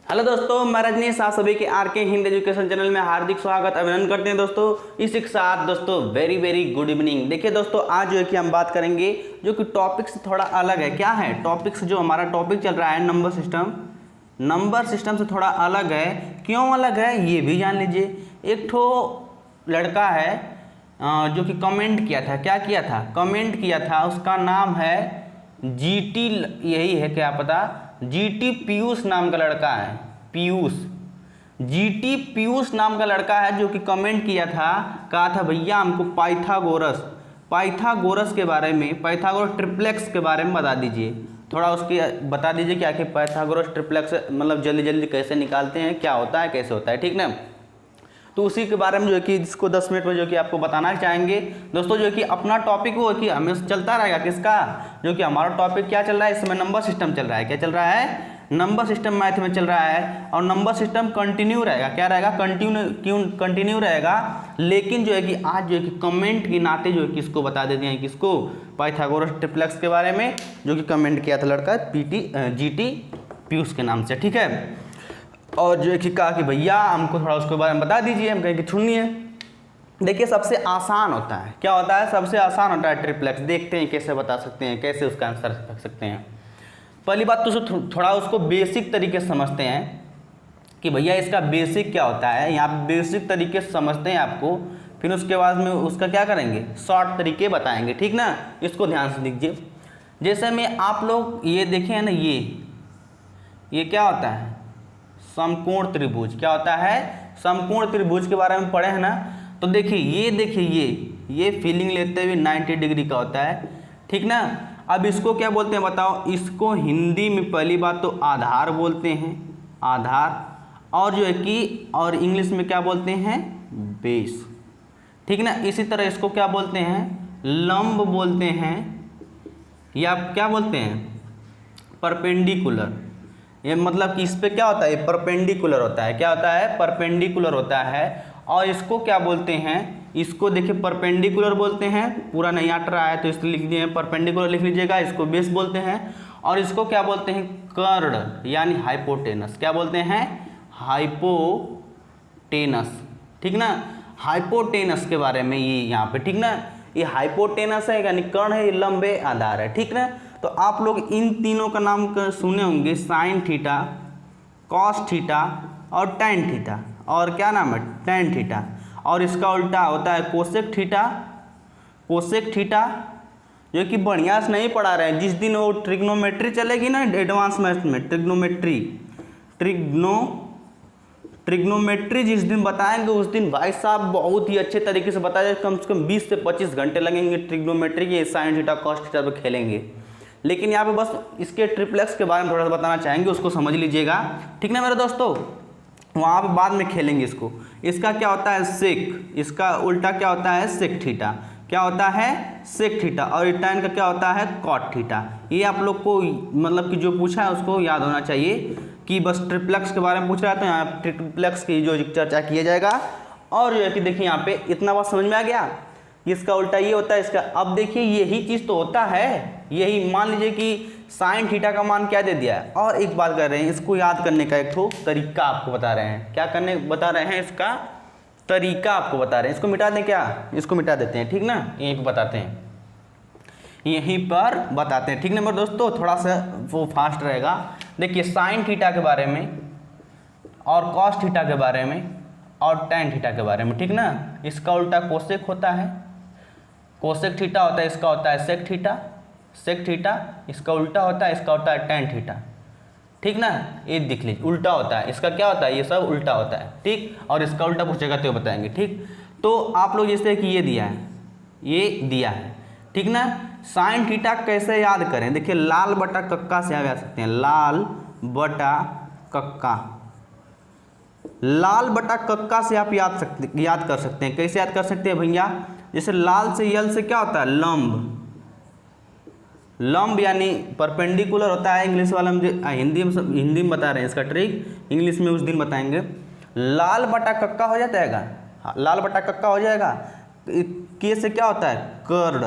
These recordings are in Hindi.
हेलो दोस्तों, मैं रजनीश, आप सभी के आर के हिंदी एजुकेशन चैनल में हार्दिक स्वागत अभिनंदन करते हैं। दोस्तों इसी के साथ दोस्तों वेरी वेरी गुड इवनिंग। देखिए दोस्तों, आज जो है कि हम बात करेंगे जो कि टॉपिक से थोड़ा अलग है। क्या है टॉपिक्स? जो हमारा टॉपिक चल रहा है नंबर सिस्टम से थोड़ा अलग है। क्यों अलग है ये भी जान लीजिए। एक ठो लड़का है जो कि कमेंट किया था। क्या किया था? कमेंट किया था। उसका नाम है जीटी, यही है क्या पता, जीटी पीयूष नाम का लड़का है। पीयूष, जीटी पीयूष नाम का लड़का है जो कि कमेंट किया था। कहा था भैया हमको पाइथागोरस के बारे में, पाइथागोरस ट्रिप्लेक्स के बारे में बता दीजिए। थोड़ा उसकी बता दीजिए कि आखिर पाइथागोरस ट्रिप्लेक्स मतलब जल्दी जल्दी कैसे निकालते हैं, क्या होता है, कैसे होता है, ठीक ना। तो उसी के बारे में जो है कि इसको 10 मिनट में जो कि आपको बताना चाहेंगे। दोस्तों जो कि अपना टॉपिक वो कि हमें चलता रहेगा किसका, जो कि हमारा टॉपिक क्या चल रहा है, इसमें नंबर सिस्टम चल रहा है। क्या चल रहा है? नंबर सिस्टम मैथ में चल रहा है। और नंबर सिस्टम कंटिन्यू रहेगा। क्या रहेगा? कंटिन्यू रहेगा। लेकिन जो है कि आज जो है कि कमेंट के नाते जो है कि इसको बता देते हैं, किसको, पाइथागोरस ट्रिप्लेक्स के बारे में, जो कि कमेंट किया था लड़का जीटी पीयूष के नाम से, ठीक है। और जो है कि कहा कि भैया हमको थोड़ा उसके बारे में बता दीजिए। हम कहें कि सुनिए। देखिए सबसे आसान होता है, क्या होता है, सबसे आसान होता है ट्रिप्लेक्स। देखते हैं कैसे बता सकते हैं, कैसे उसका आंसर रख सकते हैं। पहली बात तो थोड़ा उसको बेसिक तरीके से समझते हैं कि भैया इसका बेसिक क्या होता है। यहाँ पे बेसिक तरीके से समझते हैं आपको, फिर उसके बाद में उसका क्या करेंगे, शॉर्ट तरीके बताएंगे, ठीक ना। इसको ध्यान से दीजिए। जैसे में आप लोग ये देखें है ना, ये क्या होता है, समकोण त्रिभुज। क्या होता है? समकोण त्रिभुज के बारे में पढ़े हैं ना। तो देखिए ये फीलिंग लेते हुए 90 डिग्री का होता है, ठीक ना। अब इसको क्या बोलते हैं बताओ? इसको हिंदी में पहली बात तो आधार बोलते हैं, आधार। और जो है कि और इंग्लिश में क्या बोलते हैं, बेस, ठीक ना। इसी तरह इसको क्या बोलते हैं, लंब बोलते हैं, या क्या बोलते हैं, परपेंडिकुलर। ये मतलब कि इस पे क्या होता है, परपेंडिकुलर होता है। क्या होता है? परपेंडिकुलर होता है। और इसको क्या बोलते हैं, इसको देखिए परपेंडिकुलर बोलते हैं। पूरा नहीं आट रहा है तो इसलिए लिख दिए परपेंडिकुलर, लिख लीजिएगा। इसको बेस बोलते हैं। और इसको क्या बोलते हैं, कर्ड यानी हाइपोटेनस। क्या बोलते हैं? हाइपोटेनस, ठीक ना। हाइपोटेनस के बारे में ये यहाँ पे, ठीक ना। ये हाइपोटेनस है यानी कर्ण है, ये लंब है, आधार है, ठीक ना। तो आप लोग इन तीनों का नाम सुने होंगे, साइन थीटा, कॉस थीटा और टैन थीटा। और क्या नाम है? Tan theta. और इसका उल्टा होता है कोसेक थीटा। कोसेक थीटा जो कि बढ़िया से नहीं पढ़ा रहे हैं। जिस दिन वो ट्रिग्नोमेट्री चलेगी ना एडवांस मैथ में, ट्रिग्नोमेट्री जिस दिन बताएंगे उस दिन भाई साहब बहुत ही अच्छे तरीके से बताया जाए। कम से कम 20 से 25 घंटे लगेंगे ट्रिग्नोमेट्री के साइन थीटा कॉस थीटा पे खेलेंगे। लेकिन यहाँ पे बस इसके ट्रिप्लेक्स के बारे में थोड़ा सा बताना चाहेंगे, उसको समझ लीजिएगा, ठीक ना मेरे दोस्तों। वहाँ पे बाद में खेलेंगे इसको। इसका क्या होता है, सेक। इसका उल्टा क्या होता है, सेक थीटा। क्या होता है? Sec theta. और टैन का क्या होता है, कॉट थीटा। ये आप लोग को मतलब कि जो पूछा है उसको याद होना चाहिए कि बस ट्रिप्लेक्स के बारे में पूछ रहा है तो यहाँ ट्रिप्लेक्स की जो चर्चा किया जाएगा। और जो है कि देखिए यहाँ पे इतना बात समझ में आ गया। इसका उल्टा ये होता है इसका। अब देखिए यही चीज़ तो होता है, यही मान लीजिए कि साइन थीटा का मान क्या दे दिया है। और एक बात कर रहे हैं, इसको याद करने का एक ठो तरीका आपको बता रहे हैं। क्या करने बता रहे हैं? इसका तरीका आपको बता रहे हैं। इसको मिटा दें क्या? इसको मिटा देते हैं, ठीक ना। यहीं पर बताते हैं, यहीं पर बताते हैं, ठीक ना मेरे दोस्तों। थोड़ा सा वो फास्ट रहेगा। देखिए साइन थीटा के बारे में और कॉस थीटा के बारे में और टैन थीटा के बारे में, ठीक ना। इसका उल्टा कोसेक होता है, कोसेक थीटा होता है, इसका होता है सेक थीटा। सेक थीटा इसका उल्टा होता है, इसका होता है टैन थीटा, ठीक ना। ये देख लीजिए उल्टा होता है, इसका क्या होता है, ये सब उल्टा होता है, ठीक। और इसका उल्टा पूछेगा तो बताएंगे, ठीक। तो आप लोग जैसे कि ये दिया है, ये दिया है, ठीक ना। साइन थीटा कैसे याद करें? देखिए लाल बटा कक्का से याद सकते हैं, लाल बटा कक्का। लाल बटा कक्का से आप याद कर सकते हैं। कैसे याद कर सकते हैं भैया? जैसे लाल से यल से क्या होता है, लंब। लंब यानी परपेंडिकुलर होता है। इंग्लिश वाला हम हिंदी में बता रहे हैं इसका ट्रिक, इंग्लिश में उस दिन बताएंगे। लाल बटा कक्का हो जाता है, लाल बटा कक्का हो जाएगा। के से क्या होता है, कर्ड।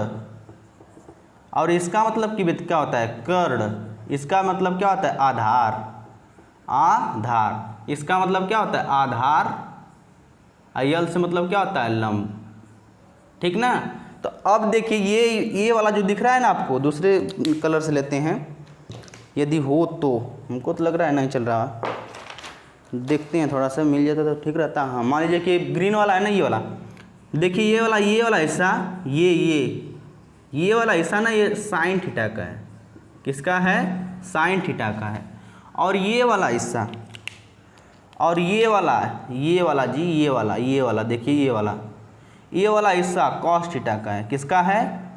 और इसका मतलब कि क्या होता है, कर्ड। इसका मतलब क्या होता है, आधार। आधार। इसका मतलब क्या होता है? आधार। यल से मतलब क्या होता है? लंब। ठीक ना। तो अब देखिए ये वाला जो दिख रहा है ना आपको, दूसरे कलर से लेते हैं यदि हो तो। हमको तो लग रहा है नहीं चल रहा, देखते हैं थोड़ा सा मिल जाता तो ठीक रहता। हाँ, मान लीजिए कि ग्रीन वाला है ना, ये वाला देखिए, ये वाला हिस्सा, ये वाला हिस्सा ना, ये साइन थीटा का है। किसका है? साइन थीटा का है। और ये वाला हिस्सा, और ये वाला जी, ये वाला देखिए, ये वाला हिस्सा कॉस थीटा का है। किसका है?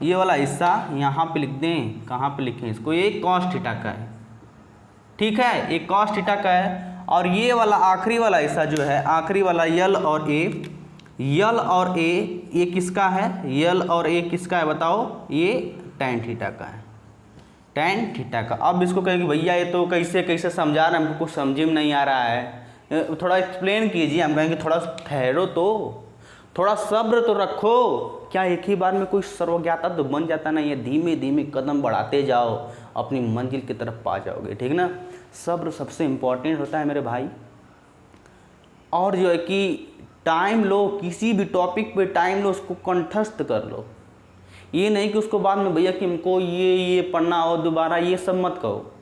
ये वाला हिस्सा यहाँ पे लिख दें, कहाँ पे लिखें इसको? ये कॉस थीटा का है। ठीक है, ये कॉस थीटा का है। और ये वाला आखिरी वाला हिस्सा जो है, आखिरी वाला यल और ए, ये किसका है? यल और ए किसका है बताओ? ये टैन थीटा का है, टैन थीटा का। अब इसको कहेंगे भैया ये तो कैसे समझा रहे हैं, हमको कुछ समझ में नहीं आ रहा है, थोड़ा एक्सप्लेन कीजिए। हम कहेंगे थोड़ा ठहरो तो, थोड़ा सब्र तो रखो। क्या एक ही बार में कोई सर्वज्ञाता तो बन जाता नहीं है? धीमे धीमे कदम बढ़ाते जाओ, अपनी मंजिल की तरफ पा जाओगे। ठीक ना। सब्र सबसे इम्पोर्टेंट होता है मेरे भाई। और जो है कि टाइम लो, किसी भी टॉपिक पे टाइम लो, उसको कंठस्थ कर लो। ये नहीं कि उसको बाद में भैया कि हमको ये पढ़ना हो दोबारा, ये सब मत कहो।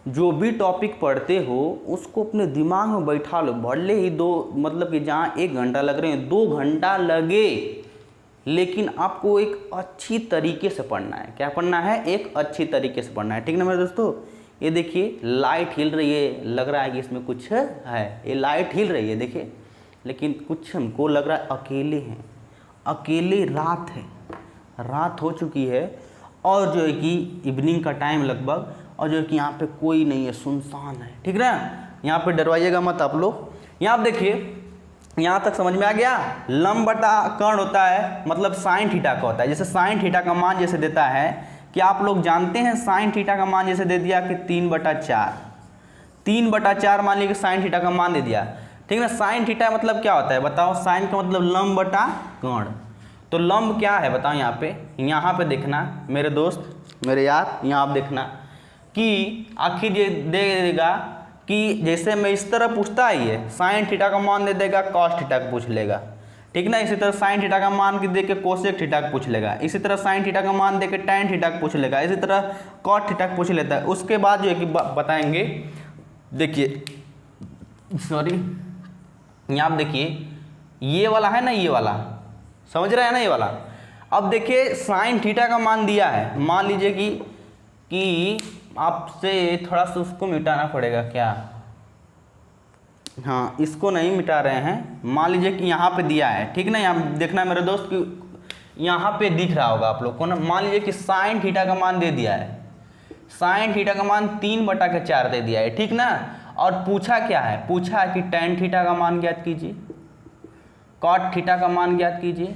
जो भी टॉपिक पढ़ते हो उसको अपने दिमाग में बैठा लो। भले ही मतलब कि जहाँ 1 घंटा लग रहे हैं 2 घंटा लगे, लेकिन आपको एक अच्छी तरीके से पढ़ना है। क्या पढ़ना है? एक अच्छी तरीके से पढ़ना है। ठीक ना मेरे दोस्तों। ये देखिए लाइट हिल रही है, लग रहा है कि इसमें कुछ है। ये लाइट हिल रही है देखिए, लेकिन कुछ हमको लग रहा है अकेले हैं, अकेले रात है, रात हो चुकी है, और जो है कि इवनिंग का टाइम लगभग, और जो है कि यहाँ पे कोई नहीं है, सुनसान है। ठीक ना। यहाँ पे डरवाइएगा मत आप लोग। यहाँ आप देखिए, यहाँ तक समझ में आ गया? लंब बटा कर्ण होता है मतलब साइन थीटा का होता है। जैसे साइन थीटा का मान जैसे देता है कि आप लोग जानते हैं, साइन थीटा का मान जैसे दे दिया कि 3/4 मान लीजिए साइन थीटा का मान दे दिया। ठीक ना। साइन थीटा मतलब क्या होता है बताओ? साइन का मतलब लंब बटा कर्ण। तो लंब क्या है बताओ? यहाँ पे देखना मेरे दोस्त, मेरे यार, यहाँ आप देखना कि आखिर ये दे देगा कि जैसे मैं इस तरह पूछता है, साइन थीटा का मान दे देगा, कॉस थीटा का पूछ लेगा। ठीक ना। इसी तरह साइन थीटा का मान दे के कोसेक थीटा का पूछ लेगा। इसी तरह साइन थीटा का मान दे के टैन थीटा का पूछ लेगा। इसी तरह कॉट थीटा का पूछ लेता है। उसके बाद जो है कि बताएंगे, देखिए सॉरी, यहाँ आप देखिए, ये वाला है ना, ये वाला समझ रहे हैं ना, ये वाला। अब देखिए साइन थीटा का मान दिया है, मान लीजिए कि आपसे थोड़ा सा उसको मिटाना पड़ेगा क्या? हाँ, इसको नहीं मिटा रहे हैं। मान लीजिए कि यहाँ पे दिया है। ठीक ना। यहाँ देखना मेरे दोस्त कि यहाँ पे दिख रहा होगा आप लोग को ना। मान लीजिए कि साइन थीटा का मान दे दिया है, साइन थीटा का मान 3/4 दे दिया है। ठीक ना। और पूछा क्या है? पूछा है कि टैन थीटा का मान ज्ञात कीजिए, कॉट थीटा का मान ज्ञात कीजिए,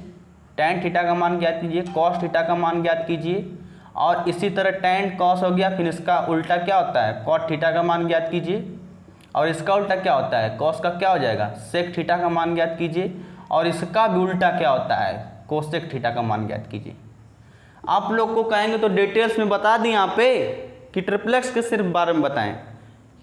टैन थीटा का मान ज्ञात कीजिए, कॉस थीटा का मान ज्ञात कीजिए। और इसी तरह टैन कॉस हो गया, फिर इसका उल्टा क्या होता है? कॉट थीटा का मान ज्ञात कीजिए। और इसका उल्टा क्या होता है? कॉस का क्या हो जाएगा? सेक थीटा का मान ज्ञात कीजिए। और इसका भी उल्टा क्या होता है? कोसेक थीटा का मान ज्ञात कीजिए। आप लोग को कहेंगे तो डिटेल्स में बता दें यहाँ पे कि ट्रिप्लेक्स के सिर्फ बारे में बताएं।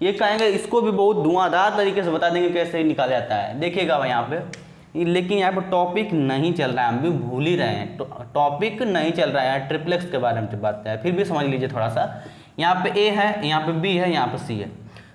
ये कहेंगे इसको भी बहुत धुआंधार तरीके से बता देंगे कैसे निकाला जाता है। देखिएगा भाई यहाँ पे, लेकिन यहाँ पे टॉपिक नहीं चल रहा है, हम भी भूल ही रहे हैं। टॉपिक नहीं चल रहा है, ट्रिप्लेक्स के बारे में बात है। फिर भी समझ लीजिए थोड़ा सा। यहाँ पे ए है, यहाँ पे बी है, यहाँ पे सी है।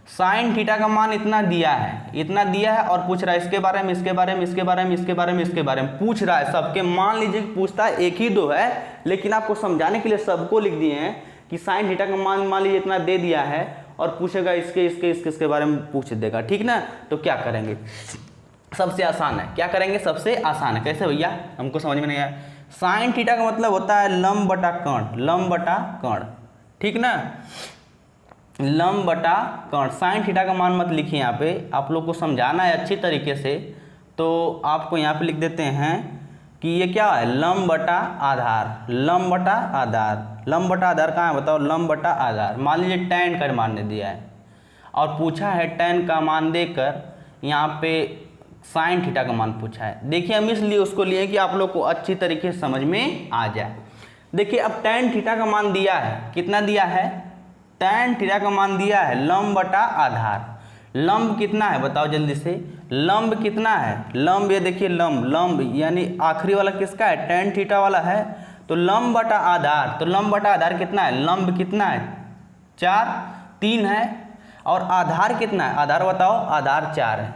साइन थीटा का मान इतना दिया है, और पूछ रहा है इसके बारे में, इसके बारे में, इसके बारे में, इसके बारे में, इसके बारे में पूछ रहा है सबके। मान लीजिए पूछता है 1 ही 2 है, लेकिन आपको समझाने के लिए सबको लिख दिए हैं कि साइन थीटा का मान लीजिए इतना दे दिया है, और पूछेगा इसके बारे में पूछ देगा। ठीक ना। तो क्या करेंगे? सबसे आसान है। क्या करेंगे? सबसे आसान है। कैसे भैया? हमको समझ में नहीं आया। साइन थीटा का मतलब होता है लंब बटा कर्ण, लंब बटा कर्ण। ठीक ना। लंब बटा कर्ण। साइन थीटा का मान मत लिखिए यहाँ पे, आप लोग को समझाना है अच्छी तरीके से, तो आपको यहाँ पे लिख देते हैं कि ये क्या है? लंब बटा आधार, लंब बटा आधार। लंब बटा आधार कहाँ है बताओ? लंब बटा आधार। मान लीजिए टैन का मान दे दिया है, और पूछा है टैन का मान देकर यहाँ पे साइन थीटा का मान पूछा है। देखिए हम इसलिए उसको लिए कि आप लोग को अच्छी तरीके से समझ में आ जाए। देखिए अब टैन थीटा का मान दिया है, कितना दिया है? tan थीटा का मान दिया है लंब बटा आधार। लंब कितना है बताओ जल्दी से, लंब कितना है, लंब ये देखिए लंब यानी आखिरी वाला किसका है, tan थीटा वाला है। तो लंब बटा आधार, तो लंब बटा आधार कितना है, लंब कितना है 4, 3 है, और आधार कितना है, आधार बताओ, आधार 4 है,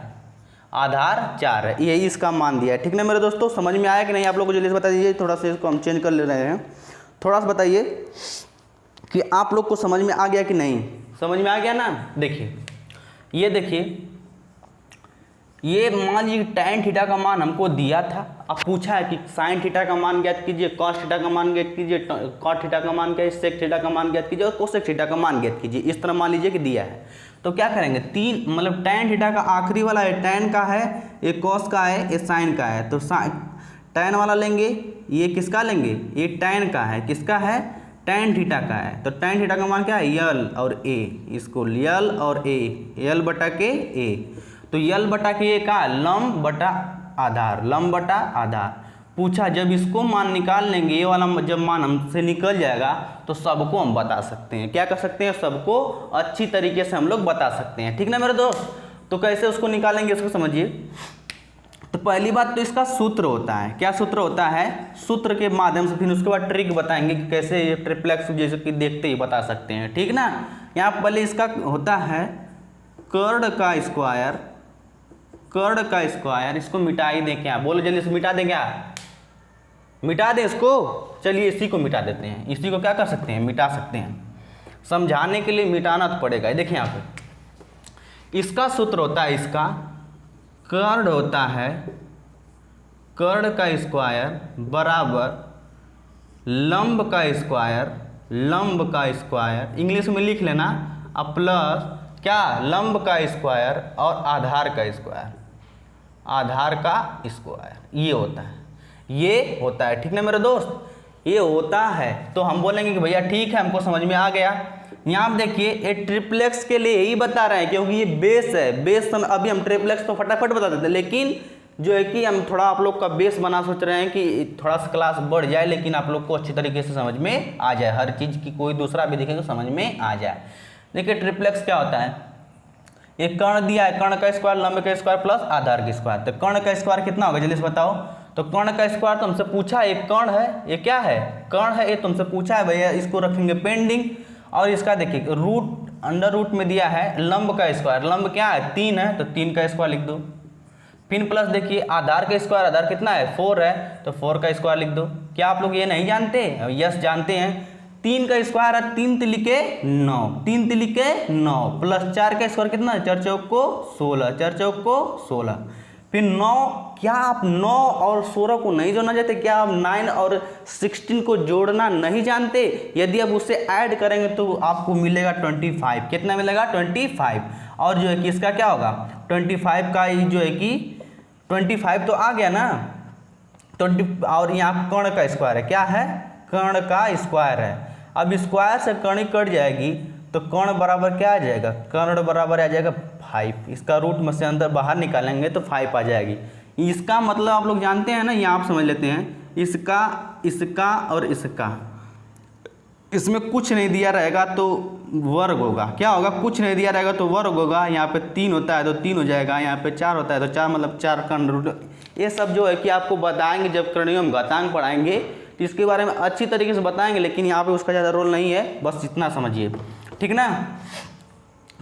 आधार 4 है, यही इसका मान दिया है। ठीक ना मेरे दोस्तों, समझ में आया कि नहीं आप लोग को जल्दी से बता दीजिए। थोड़ा सा इसको हम चेंज कर ले रहे हैं, थोड़ा सा बताइए कि आप लोग को समझ में आ गया कि नहीं, समझ में आ गया ना। देखिए ये देखिए, ये मान लीजिए tan थीटा का मान हमको दिया था, अब पूछा है कि sin थीटा का मान ज्ञात कीजिए, cos थीटा का मान ज्ञात कीजिए, cot थीटा का मान कीजिए, sec थीटा का मान ज्ञात कीजिए और cosec थीटा का मान ज्ञात कीजिए। इस तरह मान लीजिए कि दिया है, तो क्या करेंगे, तीन मतलब tan थीटा का आखिरी वाला है tan का है, ये cos का है, ये sin का है, तो tan वाला लेंगे, ये किसका लेंगे, ये tan का है, किसका है, tan थीटा का है। तो tan थीटा का मान क्या है, यल और a, इसको यल और a, यल बटा के a, तो यल बटा के ये का लंब बटा आधार, लंब बटा आधार। पूछा जब इसको मान निकाल लेंगे, ये वाला जब मान हमसे निकल जाएगा तो सबको हम बता सकते हैं, क्या कर सकते हैं, सबको अच्छी तरीके से हम लोग बता सकते हैं। ठीक ना मेरे दोस्त, तो कैसे उसको निकालेंगे इसको समझिए। तो पहली बात तो इसका सूत्र होता है, क्या सूत्र होता है, सूत्र के माध्यम से, फिर उसके बाद ट्रिक बताएंगे कि कैसे ये ट्रिप्लेक्स जैसे कि देखते ही बता सकते हैं। ठीक ना, यहाँ पहले इसका होता है कर्ण का स्क्वायर, कर्ण का स्क्वायर, इसको मिटा ही दें क्या, बोलो जल्दी से, मिटा दें क्या, मिटा दें इसको, चलिए इसी को मिटा देते हैं, इसी को क्या कर सकते हैं, मिटा सकते हैं। समझाने के लिए मिटाना तो पड़ेगा। देखिए यहाँ पे इसका सूत्र होता है, इसका कर्ण होता है कर्ण का स्क्वायर बराबर लंब का स्क्वायर, लंब का स्क्वायर इंग्लिश में लिख लेना, अब प्लस क्या, लंब का स्क्वायर और आधार का स्क्वायर, आधार का स्क्वायर, ये होता है, ये होता है। ठीक ना मेरे दोस्त, ये होता है। तो हम बोलेंगे कि भैया ठीक है, हमको समझ में आ गया। यहाँ आप देखिए ये ट्रिप्लेक्स के लिए यही बता रहे हैं, क्योंकि ये बेस है, बेस अभी हम ट्रिप्लेक्स तो फटाफट बता देते हैं, लेकिन जो है कि हम थोड़ा आप लोग का बेस बना सोच रहे हैं कि थोड़ा सा क्लास बढ़ जाए, लेकिन आप लोग को अच्छी तरीके से समझ में आ जाए, हर चीज़ की कोई दूसरा भी देखेंगे तो समझ में आ जाए। देखिए ट्रिप्लेक्स क्या होता है, एक कर्ण दिया है, कर्ण का स्क्वायर, लंब का स्क्वायर प्लस आधार का स्क्वायर। तो कर्ण का स्क्वायर कितना होगा जल्दी से बताओ। तो कर्ण का स्क्वायर तो हमसे पूछा है, एक कर्ण है, ये क्या है, कर्ण है, ये तुमसे पूछा है भैया, इसको रखेंगे पेंडिंग। और इसका देखिए रूट, अंडर रूट में दिया है लंब का स्क्वायर, लंब क्या है 3 है, तो 3 का स्क्वायर लिख दो। फिर प्लस देखिए आधार का स्क्वायर, आधार कितना है 4 है, तो 4 का स्क्वायर लिख दो। क्या आप लोग ये नहीं जानते, यस जानते हैं। 3 का स्क्वायर है, 3 तिलिके 9, 3 तिलिके 9 प्लस 4 का स्क्वायर कितना है, 4 चौक को 16, 4 चौक को 16, फिर 9। क्या आप 9 और 16 को नहीं जोड़ना चाहते, क्या आप 9 और 16 को जोड़ना नहीं जानते, यदि आप उससे ऐड करेंगे तो आपको मिलेगा 25, कितना मिलेगा 25। और जो है कि इसका क्या होगा 25 का जो है कि 25 तो आ गया ना 20, और यहाँ कर्ण का स्क्वायर है, क्या है कर्ण का स्क्वायर है। अब स्क्वायर से कर्ण कट जाएगी तो कर्ण बराबर क्या आ जाएगा, कर्ण बराबर आ जाएगा 5, इसका रूट में से अंदर बाहर निकालेंगे तो 5 आ जाएगी। इसका मतलब आप लोग जानते हैं ना, यहाँ आप समझ लेते हैं, इसका, इसका और इसका, इसमें कुछ नहीं दिया रहेगा तो वर्ग होगा, क्या होगा, कुछ नहीं दिया रहेगा तो वर्ग होगा। यहाँ पे 3 होता है तो 3 हो जाएगा, यहाँ पे 4 होता है तो 4, मतलब 4 कर्ण रूट। ये सब जो है कि आपको बताएंगे जब करणीय में घातांक पढ़ाएंगे तो इसके बारे में अच्छी तरीके से बताएंगे, लेकिन यहाँ पे उसका ज़्यादा रोल नहीं है, बस इतना समझिए, ठीक ना।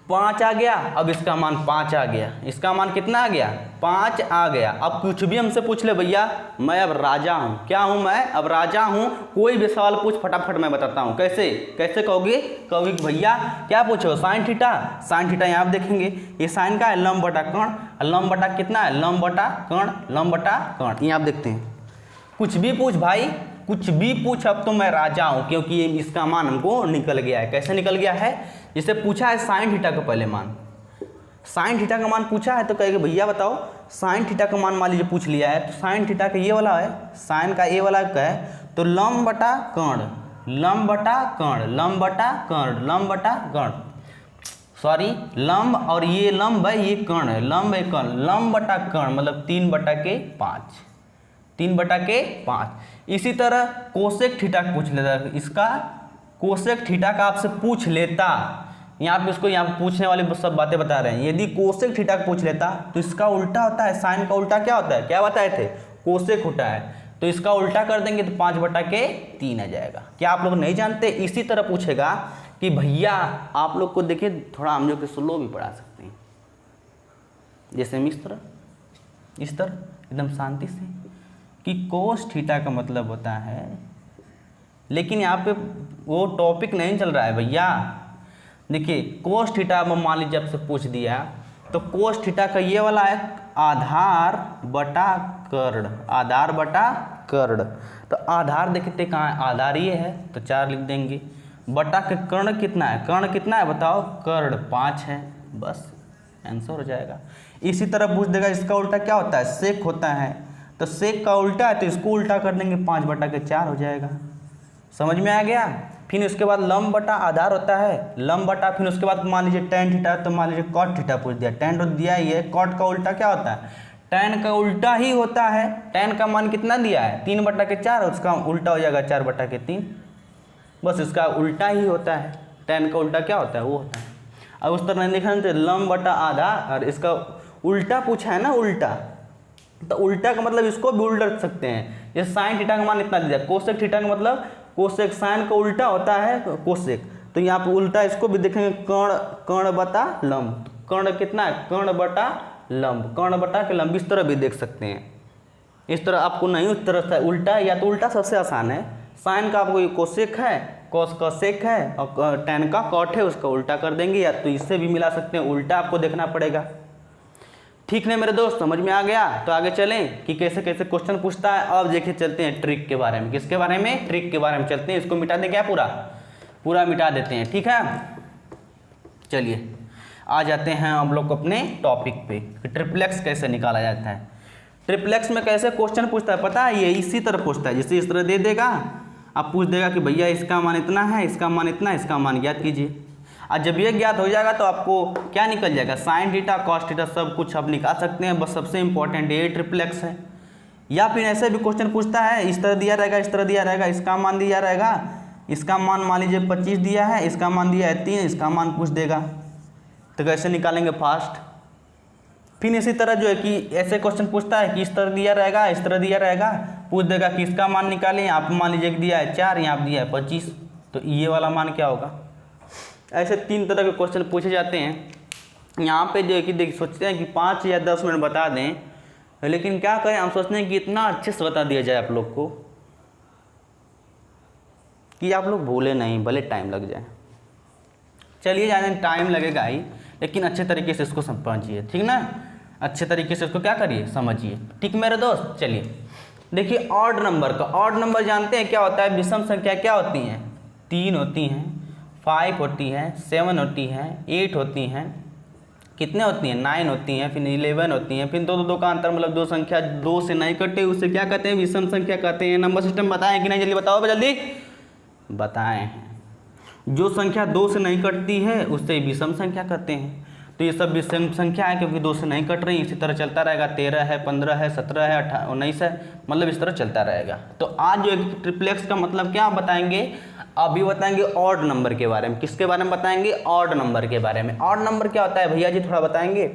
5 आ गया, अब इसका मान 5 आ गया, इसका मान कितना आ गया 5 आ गया। अब कुछ भी हमसे पूछ ले भैया, मैं अब राजा हूँ, क्या हूँ मैं, अब राजा हूँ, कोई भी सवाल पूछ फटाफट मैं बताता हूँ। कैसे कैसे कहोगे, कहोगे कि भैया क्या पूछो, साइन थीटा, साइन थीटा यहाँ आप देखेंगे ये साइन का है, लंब बटा कर्ण, लंब बटा कितना है, लंब बटा कर्ण, लंब बटा कर्ण, ये आप देखते हैं। कुछ भी पूछ भाई, कुछ भी पूछ, अब तो मैं राजा हूँ, क्योंकि ये इसका मान हमको निकल गया है। कैसे निकल गया है, जिसे पूछा है साइन थीटा का पहले मान, साइन थीटा का मान पूछा है तो कहेगा भैया बताओ साइन थीटा का मान मान लीजिए पूछ लिया है, तो साइन थीटा का ये वाला है, साइन का ये वाला का है, तो लंब बटा कर्ण, लंब बटा कर्ण, लंब बटा कर्ण, लंब बटा कर्ण, सॉरी लंब, और ये लंब है ये कर्ण है, लंब है कर्ण, लंब बटा कर्ण मतलब 3 बटा के 5, 3 बटा के 5। इसी तरह कोसेक थीटा पूछ लेता है, इसका कोसेक थीटा का आपसे पूछ लेता, यहाँ पे इसको यहाँ पे पूछने वाले सब बातें बता रहे हैं, यदि कोसेक थीटा का पूछ लेता तो इसका उल्टा होता है, साइन का उल्टा क्या होता है, क्या बताए थे, कोसेक होता है, तो इसका उल्टा कर देंगे तो 5/3 आ जाएगा। क्या आप लोग नहीं जानते? इसी तरह पूछेगा कि भैया आप लोग को देखिए थोड़ा हम लोग के स्लो भी पढ़ा सकते हैं, जैसे हम इस तरह एकदम शांति से कि कोस थीटा का मतलब होता है, लेकिन यहाँ पे वो टॉपिक नहीं चल रहा है भैया। देखिए कोस थीटा मान लीजिए आपसे पूछ दिया तो कोस थीटा का ये वाला है आधार बटा कर्ण, आधार बटा कर्ण। तो आधार देखते कहाँ है, आधार ये है तो 4 लिख देंगे, बटा के कर्ण कितना है, कर्ण कितना है बताओ, कर्ण 5 है, बस आंसर हो जाएगा। इसी तरह पूछ देगा इसका उल्टा क्या होता है, सेक होता है, तो सेक का उल्टा है तो इसको उल्टा कर देंगे 5/4 हो जाएगा। समझ में आ गया? फिर उसके बाद लंब बटा आधार होता है, लंब बटा, फिर उसके बाद मान लीजिए tan थीटा तो मान लीजिए cot थीटा पूछ दिया, tan तो दिया ही है, cot का उल्टा क्या होता है, tan का उल्टा ही होता है, tan का मान कितना दिया है 3/4, उसका उल्टा हो जाएगा 4/3, बस इसका उल्टा ही होता है, tan का उल्टा क्या होता है वो होता है। अब उस तरह नहीं लिखना तो लंब बटा आधा, और इसका उल्टा पूछा है ना, उल्टा, तो उल्टा का मतलब इसको भी उल्टा रख सकते हैं, जैसे साइन थीटा का मान इतना दिया, कोसेक थीटा का मतलब कोसेक साइन का उल्टा होता है कोसेक, तो यहाँ पे उल्टा इसको भी देखेंगे कर्ण बटा लंब, कर्ण कितना है, कर्ण बटा लंब, कर्ण बटा के लंब, इस तरह भी देख सकते हैं। इस तरह आपको नहीं, उस तरह से उल्टा, या तो उल्टा सबसे आसान है, साइन का आपको कोसेक है, कॉस का सेक है, और tan का कॉट है, उसका उल्टा कर देंगे, या तो इससे भी मिला सकते हैं, उल्टा आपको देखना पड़ेगा। ठीक है मेरे दोस्त, समझ में आ गया? तो आगे चलें कि कैसे कैसे क्वेश्चन पूछता है। अब देखिए चलते हैं ट्रिक के बारे में, किसके बारे में, ट्रिक के बारे में चलते हैं। इसको मिटा दें क्या, पूरा मिटा देते हैं, ठीक है। चलिए आ जाते हैं हम लोग अपने टॉपिक पे कि ट्रिप्लेक्स कैसे निकाला जाता है। ट्रिप्लेक्स में कैसे क्वेश्चन पूछता है पता है, ये इसी तरह पूछता है, जैसे इस तरह दे देगा, अब पूछ देगा कि भैया इसका मान इतना है, इसका मान इतना, इसका मान ज्ञात कीजिए। और जब ये ज्ञात हो जाएगा तो आपको क्या निकल जाएगा, साइन थीटा कॉस थीटा सब कुछ आप निकाल सकते हैं, बस सबसे इंपॉर्टेंट ये ट्रिप्लेक्स है। या फिर ऐसे भी क्वेश्चन पूछता है, इस तरह दिया रहेगा, इस तरह दिया रहेगा, इसका मान दिया रहेगा, इसका मान मान लीजिए 25 दिया है, इसका मान दिया है 3, इसका मान पूछ देगा, तो कैसे निकालेंगे फास्ट। फिर इसी तरह जो है कि ऐसे क्वेश्चन पूछता है कि इस तरह दिया रहेगा, इस तरह दिया रहेगा, पूछ देगा कि इसका मान निकालें, यहाँ पर मान लीजिए दिया है 4, यहाँ पर दिया है 25, तो ये वाला मान क्या होगा। ऐसे 3 तरह के क्वेश्चन पूछे जाते हैं। यहाँ पे जो है कि देख सोचते हैं कि 5 या 10 मिनट बता दें, लेकिन क्या करें, हम सोचते हैं कि इतना अच्छे से बता दिया जाए आप लोग को कि आप लोग भूले नहीं, भले टाइम लग जाए। चलिए जाने टाइम लगेगा ही, लेकिन अच्छे तरीके से इसको समझिए, ठीक ना, अच्छे तरीके से इसको क्या करिए, समझिए, ठीक मेरे दोस्त। चलिए देखिए ऑड नंबर का, ऑड नंबर जानते हैं क्या होता है, विषम संख्या क्या होती हैं, 3 होती हैं, 5 होती है, 7 होती है, 8 होती हैं, कितने होती हैं, 9 होती हैं, फिर 11 होती हैं, फिर 2 का अंतर मतलब 2 संख्या 2 से नहीं कटे, उससे क्या कहते हैं, विषम संख्या कहते हैं। नंबर सिस्टम बताएं कि नहीं, जल्दी बताओ, जल्दी बताएं। जो संख्या 2 से नहीं कटती है उससे विषम संख्या कहते हैं। तो ये सब विषम संख्या है क्योंकि 2 से नहीं कट रही, इसी तरह चलता रहेगा, 13 है, 15 है, 17 है, 18, 19 है, मतलब इस तरह चलता रहेगा। तो आज जो ट्रिप्लेक्स का मतलब क्या बताएंगे, अभी बताएंगे ऑड नंबर के बारे में। किसके बारे में बताएंगे, ऑड नंबर के बारे में। ऑड नंबर क्या होता है भैया जी, थोड़ा बताएंगे।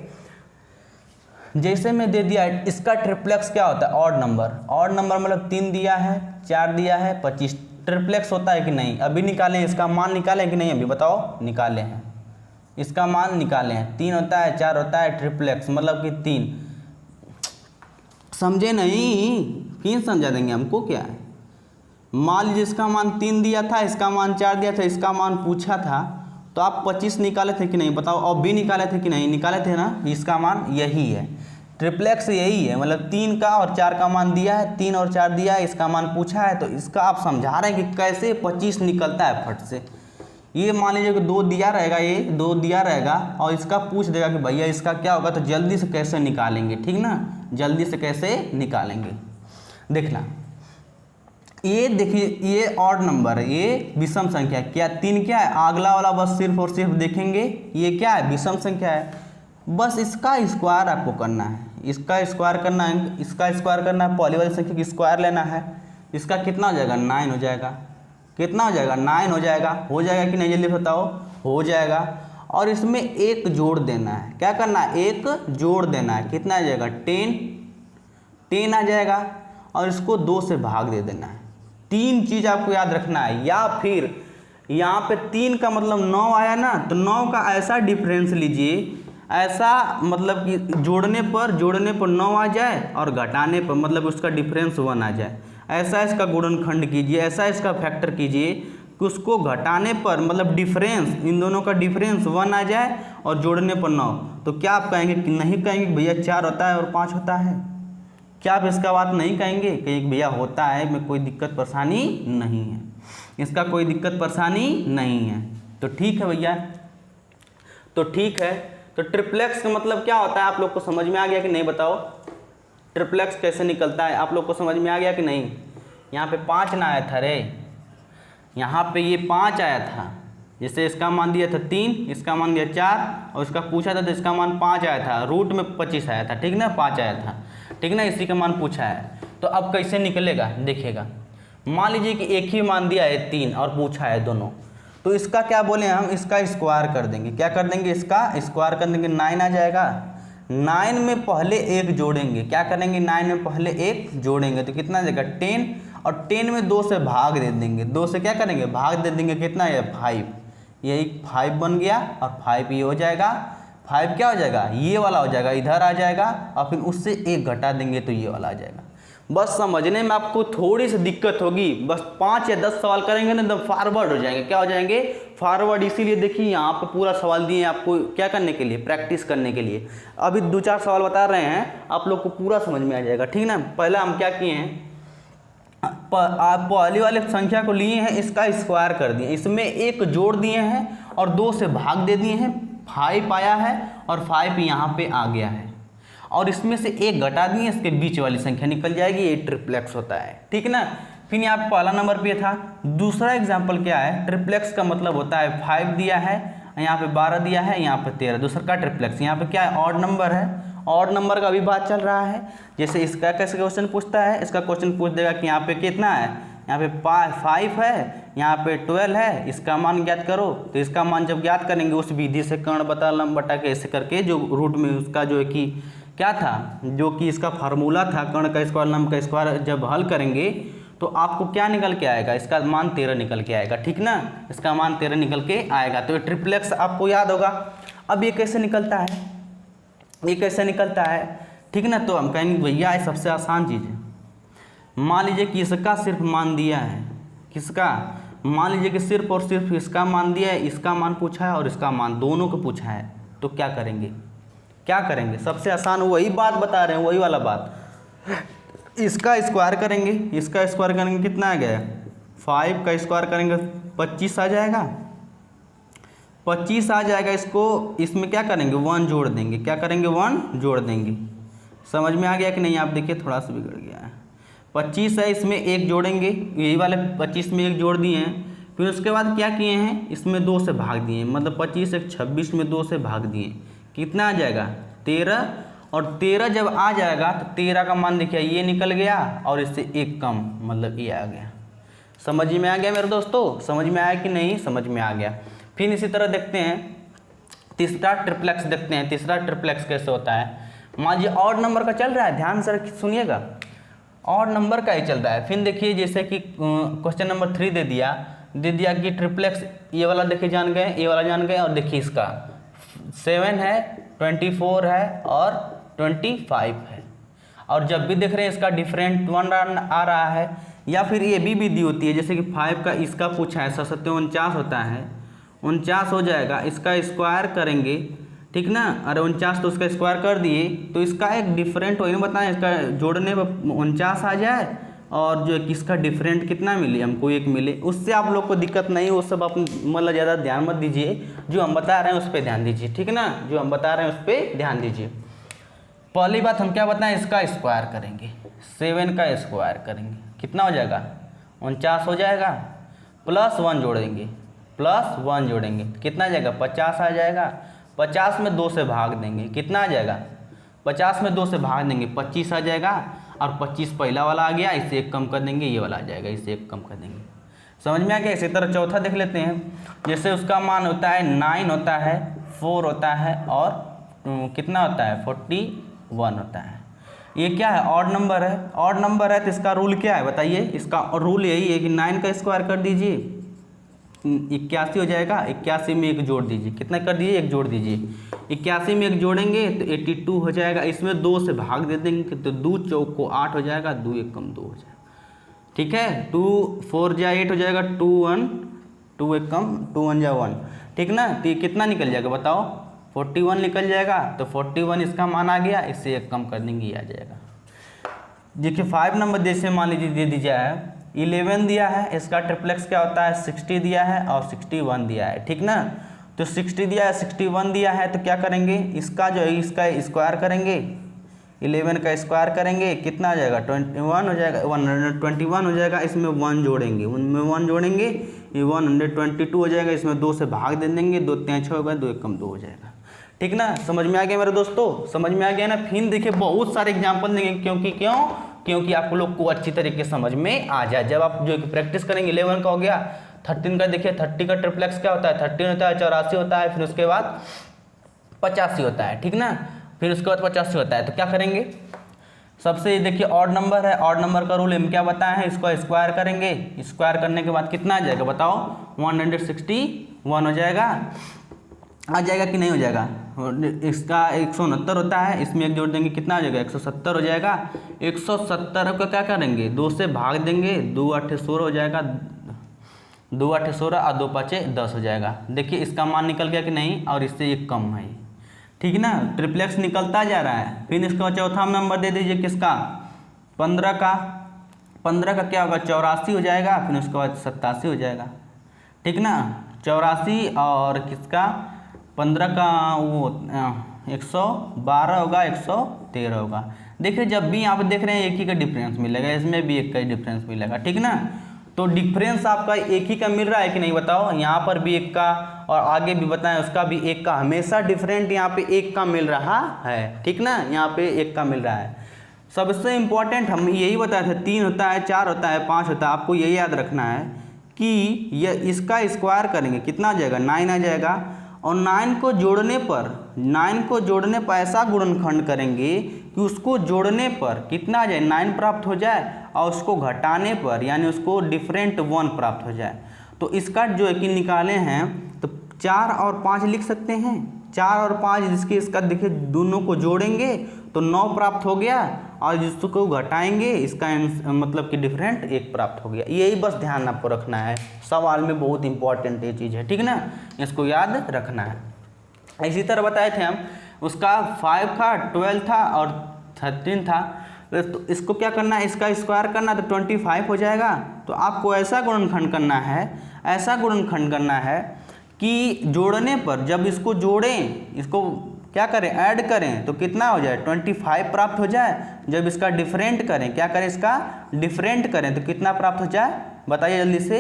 जैसे मैं दे दिया इसका ट्रिप्लेक्स क्या होता है, ऑड नंबर। ऑड नंबर मतलब 3 दिया है, 4 दिया है, 25, ट्रिप्लेक्स होता है कि नहीं, अभी निकालें, इसका मान निकालें कि नहीं, अभी बताओ, निकाले हैं, इसका मान निकाले हैं, 3 होता है, 4 होता है, ट्रिप्लेक्स मतलब कि 3। समझे नहीं, फिर समझा देंगे, हमको क्या है। मान लीजिए इसका मान 3 दिया था, इसका मान 4 दिया था, इसका मान पूछा था, तो आप 25 निकाले थे कि नहीं बताओ, और भी निकाले थे कि नहीं, निकाले थे ना, इसका मान यही है, ट्रिप्लेक्स यही है, मतलब 3 का और 4 का मान दिया है, 3 और 4 दिया है, इसका मान पूछा है, तो इसका आप समझा रहे हैं कि कैसे 25 निकलता है फट से। ये मान लीजिए कि 2 दिया रहेगा, ये 2 दिया रहेगा, और इसका पूछ देगा कि भैया इसका क्या होगा, तो जल्दी से कैसे निकालेंगे, ठीक ना, जल्दी से कैसे निकालेंगे, देखना। ये देखिए ये ऑड नंबर है, ये विषम संख्या, क्या 3 क्या है, अगला वाला बस सिर्फ और सिर्फ देखेंगे, ये क्या है, विषम संख्या है, बस इसका स्क्वायर आपको करना है, इसका स्क्वायर करना है, इसका स्क्वायर करना है, पहली वाली संख्या की स्क्वायर लेना है, इसका कितना हो जाएगा, 9 हो जाएगा, कितना हो जाएगा 9 हो जाएगा। हो जाएगा कि नहीं जल्दी बताओ, हो जाएगा। और इसमें एक जोड़ देना है, क्या करना है, एक जोड़ देना है, कितना आ जाएगा 10 आ जाएगा। और इसको 2 से भाग दे देना है। 3 चीज़ आपको याद रखना है। या फिर यहाँ पे 3 का मतलब 9 आया ना, तो 9 का ऐसा डिफरेंस लीजिए, ऐसा मतलब कि जोड़ने पर 9 आ जाए और घटाने पर मतलब उसका डिफरेंस 1 आ जाए। ऐसा इसका गुणनखंड कीजिए, ऐसा इसका फैक्टर कीजिए कि उसको घटाने पर मतलब डिफरेंस, इन दोनों का डिफरेंस 1 आ जाए और जोड़ने पर 9। तो क्या आप कहेंगे कि नहीं कहेंगे कि भैया 4 होता है और 5 होता है? क्या आप इसका बात नहीं कहेंगे कि भैया होता है, में कोई दिक्कत परेशानी नहीं है, इसका कोई दिक्कत परेशानी नहीं है? तो ठीक है भैया, तो ठीक है। तो ट्रिप्लेक्स का मतलब क्या होता है आप लोग को समझ में आ गया कि नहीं बताओ? ट्रिप्लेक्स कैसे निकलता है आप लोग को समझ में आ गया कि नहीं? यहाँ पे 5 ना आया था रे, यहाँ पे ये 5 आया था। जैसे इसका मान दिया था 3, इसका मान दिया 4 और इसका पूछा था तो इसका मान 5 आया था, रूट में 25 आया था, ठीक ना, 5 आया था, ठीक ना, इसी का मान पूछा है। तो अब कैसे निकलेगा देखिएगा। मान लीजिए कि एक ही मान दिया है 3 और पूछा है दोनों, तो इसका क्या बोले हम, इसका स्क्वायर कर देंगे। क्या कर देंगे, इसका स्क्वायर कर देंगे, 9 आ जाएगा। 9 में पहले एक जोड़ेंगे, क्या करेंगे, 9 में पहले एक जोड़ेंगे तो कितना आ जाएगा 10, और 10 में 2 से भाग दे देंगे, 2 से क्या करेंगे, भाग दे देंगे, कितना है 5, यही 5 बन गया। और 5 ये हो जाएगा, 5 क्या हो जाएगा, ये वाला हो जाएगा, इधर आ जाएगा और फिर उससे एक घटा देंगे तो ये वाला आ जाएगा। बस समझने में आपको थोड़ी सी दिक्कत होगी, बस 5 या 10 सवाल करेंगे ना एकदम फॉरवर्ड हो जाएंगे। क्या हो जाएंगे, फॉरवर्ड। इसीलिए देखिए यहाँ पे पूरा सवाल दिए आपको क्या करने के लिए, प्रैक्टिस करने के लिए। अभी 2-4 सवाल बता रहे हैं, आप लोग को पूरा समझ में आ जाएगा, ठीक ना। पहला हम क्या किए हैं, आप पहली वाले संख्या को लिए हैं, इसका स्क्वायर कर दिए, इसमें एक जोड़ दिए हैं और 2 से भाग दे दिए हैं, 5 आया है और 5 यहाँ पे आ गया है, और इसमें से एक घटा दिए, इसके बीच वाली संख्या निकल जाएगी, ये ट्रिप्लेक्स होता है, ठीक ना। फिर यहाँ पे पहला नंबर पे था। दूसरा एग्जाम्पल क्या है, ट्रिप्लेक्स का मतलब होता है 5 दिया है, यहाँ पे 12 दिया है, यहाँ पे 13, दूसरा का ट्रिप्लेक्स। यहाँ पे क्या है, ऑड नंबर है, ऑड नंबर का भी बात चल रहा है। जैसे इसका कैसे क्वेश्चन पूछता है, इसका क्वेश्चन पूछ देगा कि यहाँ पे कितना है, यहाँ पे 5 है, यहाँ पे 12 है, इसका मान ज्ञात करो। तो इसका मान जब ज्ञात करेंगे उस विधि से कर्ण बटा लंब बटा के ऐसे करके, जो रूट में उसका जो है कि क्या था, जो कि इसका फार्मूला था कर्ण का स्क्वायर लंब का स्क्वायर, जब हल करेंगे तो आपको क्या निकल के आएगा, इसका मान 13 निकल के आएगा, ठीक ना, इसका मान 13 निकल के आएगा। तो ये ट्रिप्लेक्स आपको याद होगा। अब ये कैसे निकलता है, ये कैसे निकलता है, ठीक ना। तो हम कहेंगे भैया ये सबसे आसान चीज़ है। मान लीजिए कि इसका सिर्फ मान दिया है, किसका, मान लीजिए कि सिर्फ और सिर्फ इसका मान दिया है, इसका मान पूछा है और इसका मान, दोनों को पूछा है। तो क्या करेंगे, क्या करेंगे, सबसे आसान वही बात बता रहे हैं, वही वाला बात। इसका स्क्वायर करेंगे, इसका स्क्वायर करेंगे, कितना आ गया, 5 का स्क्वायर करेंगे 25 आ जाएगा, 25 आ जाएगा। इसको इसमें क्या करेंगे, 1 जोड़ देंगे, क्या करेंगे, 1 जोड़ देंगे। समझ में आ गया कि नहीं? आप देखिए थोड़ा सा बिगड़ गया है। 25 है, इसमें एक जोड़ेंगे, यही वाले 25 में एक जोड़ दिए हैं। फिर उसके बाद क्या किए हैं, इसमें 2 से भाग दिए, मतलब 25 एक 26 में 2 से भाग दिए, कितना आ जाएगा 13। और 13 जब आ जाएगा तो 13 का मान देखिए ये निकल गया और इससे एक कम, मतलब ये आ गया। समझ में आ गया मेरे दोस्तों, समझ में आया कि नहीं? समझ में आ गया। फिर इसी तरह देखते हैं तीसरा ट्रिप्लेक्स, देखते हैं तीसरा ट्रिप्लेक्स कैसे होता है। मान लीजिए ऑड नंबर का चल रहा है, ध्यान से सुनिएगा, ऑड नंबर का ही चल रहा है। फिर देखिए जैसे कि क्वेश्चन नंबर 3 दे दिया कि ट्रिप्लेक्स, ये वाला देखिए जान गए, ये वाला जान गए, और देखिए इसका 7 है, 24 है और 25 है। और जब भी देख रहे हैं इसका डिफरेंट 1 आ रहा है, या फिर ये भी दी होती है, जैसे कि 5 का इसका पूछा है 749 होता है, 49 हो जाएगा, इसका स्क्वायर करेंगे, ठीक ना। अरे 49 तो उसका स्क्वायर कर दिए, तो इसका एक डिफरेंट वही बताएं, इसका जोड़ने पर 49 आ जाए और जो किसका डिफरेंट कितना मिले, हमको 1 मिले, उससे आप लोग को दिक्कत नहीं, वो सब आप मतलब ज़्यादा ध्यान मत दीजिए, जो हम बता रहे हैं उस पर ध्यान दीजिए, ठीक ना, जो हम बता रहे हैं उस पर ध्यान दीजिए। पहली बात हम क्या बताएं, इसका स्क्वायर करेंगे, 7 का स्क्वायर करेंगे, कितना हो जाएगा 49 हो जाएगा, प्लस 1 जोड़ेंगे, प्लस 1 जोड़ेंगे, कितना आ जाएगा 50 आ जाएगा। 50 में 2 से भाग देंगे, कितना आ जाएगा 50 में 2 से भाग देंगे 25 आ जाएगा, और 25 पहला वाला आ गया, इससे 1 कम कर देंगे, ये वाला आ जाएगा, इससे 1 कम कर देंगे। समझ में आ गया। इसी तरह चौथा देख लेते हैं। जैसे उसका मान होता है 9 होता है, 4 होता है और कितना होता है 41 होता है। ये क्या है ऑड नंबर है। ऑड नंबर है तो इसका रूल क्या है बताइए। इसका रूल यही है कि 9 का स्क्वायर कर दीजिए 81 हो जाएगा। 81 में 1 जोड़ दीजिए, कितना कर दीजिए 1 जोड़ दीजिए। 81 में 1 जोड़ेंगे तो 82 हो जाएगा। इसमें 2 से भाग दे देंगे तो 2 चौक को 8 हो जाएगा, 2 1 कम 2 हो जाएगा। ठीक है, 2 4 जा 8 हो जाएगा, 2 1 2 1 कम 2 1 जा 1। ठीक ना, तो ये कितना निकल जाएगा बताओ 41 निकल जाएगा। तो 41 इसका मान आ गया, इससे 1 कम कर देंगे ये आ जाएगा। देखिए 5 नंबर जैसे मान लीजिए दे दीजिए है 11 दिया है, इसका ट्रिप्लेक्स क्या होता है 60 दिया है और 61 दिया है। ठीक ना, तो 60 दिया है 61 दिया है तो क्या करेंगे इसका जो है इसका स्क्वायर करेंगे, 11 का स्क्वायर करेंगे कितना आ जाएगा 21 हो जाएगा, 121 हो जाएगा। इसमें 1 जोड़ेंगे, उनमें 1 जोड़ेंगे ये 122 हो जाएगा। इसमें 2 से भाग दे देंगे, 2 3 6 होगा, 2 1 कम 2 हो जाएगा। ठीक ना, समझ में आ गया मेरे दोस्तों, समझ में आ गया ना। फिर देखिए बहुत सारे एग्जाम्पल देंगे, क्योंकि आप लोग को अच्छी तरीके से समझ में आ जाए। जब आप जो प्रैक्टिस करेंगे 11 का हो गया, 13 का देखिए 30 का ट्रिप्लेक्स क्या होता है 13 होता है, 84 होता है, फिर उसके बाद 85 होता है। ठीक ना, फिर उसके बाद 85 होता है। तो क्या करेंगे सबसे देखिए ऑड नंबर है, ऑड नंबर का रूल हम क्या बताए हैं, इसको स्क्वायर करेंगे। स्क्वायर करने के बाद कितना आ जाएगा बताओ 161 हो जाएगा, आ जाएगा कि नहीं हो जाएगा। इसका 169 होता है, इसमें 1 जोड़ देंगे कितना आ जाएगा 170 हो जाएगा। 170 का क्या करेंगे 2 से भाग देंगे, 2 8 16 हो जाएगा, 2 8 16 और 2 5 10 हो जाएगा। देखिए इसका मान निकल गया कि नहीं, और इससे 1 कम है। ठीक ना, ट्रिप्लेक्स निकलता जा रहा है। फिर इसका चौथा नंबर दे दीजिए किसका 15 का। 15 का क्या होगा 84 हो जाएगा, फिर उसके बाद 87 हो जाएगा। ठीक ना, 84 और किसका 15 का वो 112 होगा, 113 होगा। देखिए जब भी यहाँ पे देख रहे हैं एक ही का डिफरेंस मिलेगा, इसमें भी एक का ही डिफरेंस मिलेगा। ठीक ना, तो डिफरेंस आपका एक ही का मिल रहा है कि नहीं बताओ। यहाँ पर भी 1 का और आगे भी बताएं उसका भी 1 का, हमेशा डिफरेंट यहाँ पे 1 का मिल रहा है। ठीक ना, यहाँ पे 1 का मिल रहा है। सबसे इम्पोर्टेंट हम यही बताए थे 3 होता है, 4 होता है, 5 होता है। आपको यही याद रखना है कि यह इसका स्क्वायर करेंगे कितना आ जाएगा 9 आ जाएगा। और 9 को जोड़ने पर ऐसा गुणनखंड करेंगे कि उसको जोड़ने पर कितना आ जाए 9 प्राप्त हो जाए, और उसको घटाने पर यानी उसको डिफरेंट 1 प्राप्त हो जाए। तो इसका जो है कि निकाले हैं तो 4 और 5 लिख सकते हैं। 4 और 5 जिसके इसका देखिए दोनों को जोड़ेंगे तो 9 प्राप्त हो गया, और जिसको घटाएंगे इसका मतलब कि डिफरेंट 1 प्राप्त हो गया। यही बस ध्यान आपको रखना है, सवाल में बहुत इंपॉर्टेंट ये चीज़ है। ठीक ना, इसको याद रखना है। इसी तरह बताए थे हम उसका 5 था, 12 था और 13 था। तो इसको क्या करना है इसका स्क्वायर करना, तो 25 हो जाएगा। तो आपको ऐसा गुणनखंड करना है कि जोड़ने पर जब इसको जोड़ें, इसको क्या करें ऐड करें तो कितना हो जाए 25 प्राप्त हो जाए। जब इसका डिफरेंट करें, क्या करें इसका डिफरेंट करें तो कितना प्राप्त हो जाए बताइए जल्दी से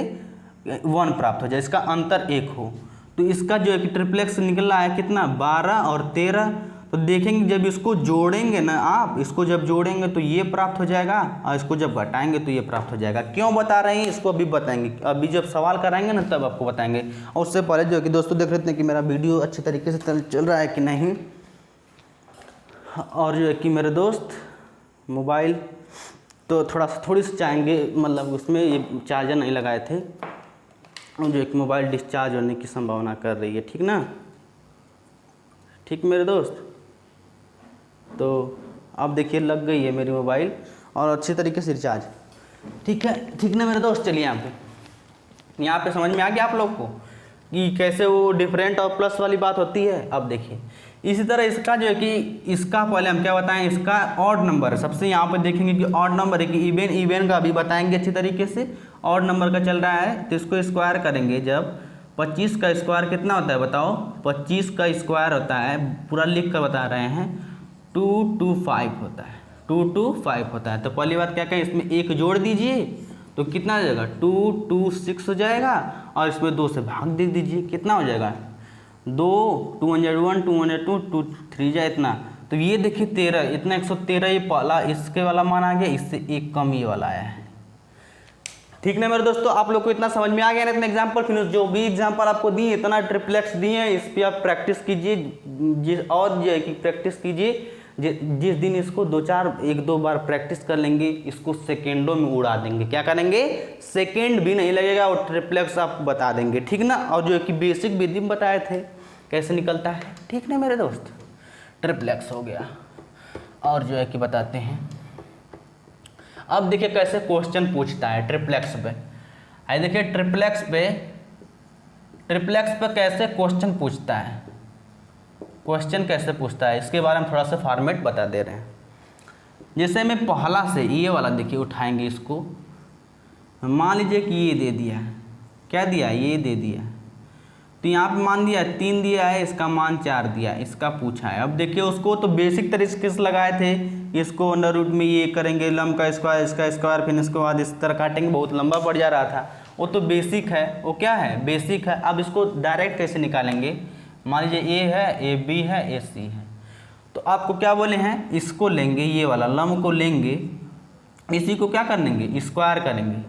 1 प्राप्त हो जाए, इसका अंतर 1 हो। तो इसका जो है कि ट्रिप्लेक्स निकल रहा है कितना 12 और 13। तो देखेंगे जब इसको जोड़ेंगे ना आप, इसको जब जोड़ेंगे तो ये प्राप्त हो जाएगा, और इसको जब घटाएंगे तो ये प्राप्त हो जाएगा। क्यों बता रहे हैं इसको अभी बताएंगे, अभी जब सवाल कराएंगे ना तब आपको बताएंगे। और उससे पहले जो है कि दोस्तों देख लेते हैं कि मेरा वीडियो अच्छे तरीके से चल रहा है कि नहीं। और जो है कि मेरे दोस्त मोबाइल तो थोड़ी सी चाहेंगे, मतलब उसमें ये चार्जर नहीं लगाए थे, और जो एक मोबाइल डिस्चार्ज होने की संभावना कर रही है। ठीक ना, ठीक मेरे दोस्त। तो अब देखिए लग गई है मेरी मोबाइल और अच्छी तरीके से रिचार्ज। ठीक है, ठीक ना मेरे दोस्त। चलिए यहाँ पे समझ में आ गया आप लोग को कि कैसे वो डिफरेंट और प्लस वाली बात होती है। अब देखिए इसी तरह इसका जो है कि इसका पहले हम क्या बताएं, इसका ऑड नंबर है। सबसे यहाँ पे देखेंगे कि ऑड नंबर है कि इवन का भी बताएंगे अच्छी तरीके से। ऑड नंबर का चल रहा है तो इसको स्क्वायर करेंगे। जब 25 का स्क्वायर कितना होता है बताओ, 25 का स्क्वायर होता है, पूरा लिख कर बता रहे हैं 225 होता है, 225 होता है। तो पहली बात क्या कहें, इसमें 1 जोड़ दीजिए तो कितना हो जाएगा 226 हो जाएगा, और इसमें 2 से भाग दे दीजिए कितना हो जाएगा 2 201 202 2 3 जाए इतना। तो ये देखिए 13, इतना 113 ये पहला इसके वाला मान आ गया, इससे 1 कम ये वाला आया है। ठीक ना मेरे दोस्तों, आप लोग को इतना समझ में आ गया ना, इतना एग्जाम्पल। फिर जो भी एग्जाम्पल आपको दिए, इतना ट्रिप्लेक्स दिए हैं, इस पर आप प्रैक्टिस कीजिए, और जो है कि प्रैक्टिस कीजिए। जिस दिन इसको 1-2 बार प्रैक्टिस कर लेंगे, इसको सेकेंडों में उड़ा देंगे। क्या करेंगे? सेकेंड भी नहीं लगेगा और ट्रिप्लेक्स आप बता देंगे, ठीक ना। और जो है कि बेसिक विधि में बताए थे कैसे निकलता है, ठीक ना मेरे दोस्त। ट्रिप्लेक्स हो गया, और जो है कि बताते हैं। अब देखिए कैसे क्वेश्चन पूछता है ट्रिप्लेक्स पे। आई देखिए ट्रिप्लेक्स पे कैसे क्वेश्चन पूछता है, क्वेश्चन कैसे पूछता है, इसके बारे में थोड़ा सा फॉर्मेट बता दे रहे हैं। जैसे मैं पहला से ये वाला देखिए उठाएंगे इसको, मान लीजिए कि ये दे दिया है, क्या दिया है? ये दे दिया है। तो यहाँ पे मान दिया 3 दिया है, इसका मान 4 दिया है, इसका पूछा है। अब देखिए उसको तो बेसिक तरीके से लगाए थे, इसको अंडर रूट में ये करेंगे, लम का स्क्वायर, इसका स्क्वायर, फिर इसके बाद इस तरह काटेंगे, बहुत लंबा पड़ जा रहा था। वो तो बेसिक है, वो क्या है? बेसिक है। अब इसको डायरेक्ट कैसे निकालेंगे? मान लीजिए ए है, ए बी है, ए सी है, तो आपको क्या बोले हैं? इसको लेंगे, ये वाला लम को लेंगे, इसी को क्या करेंगे? स्क्वायर करेंगे।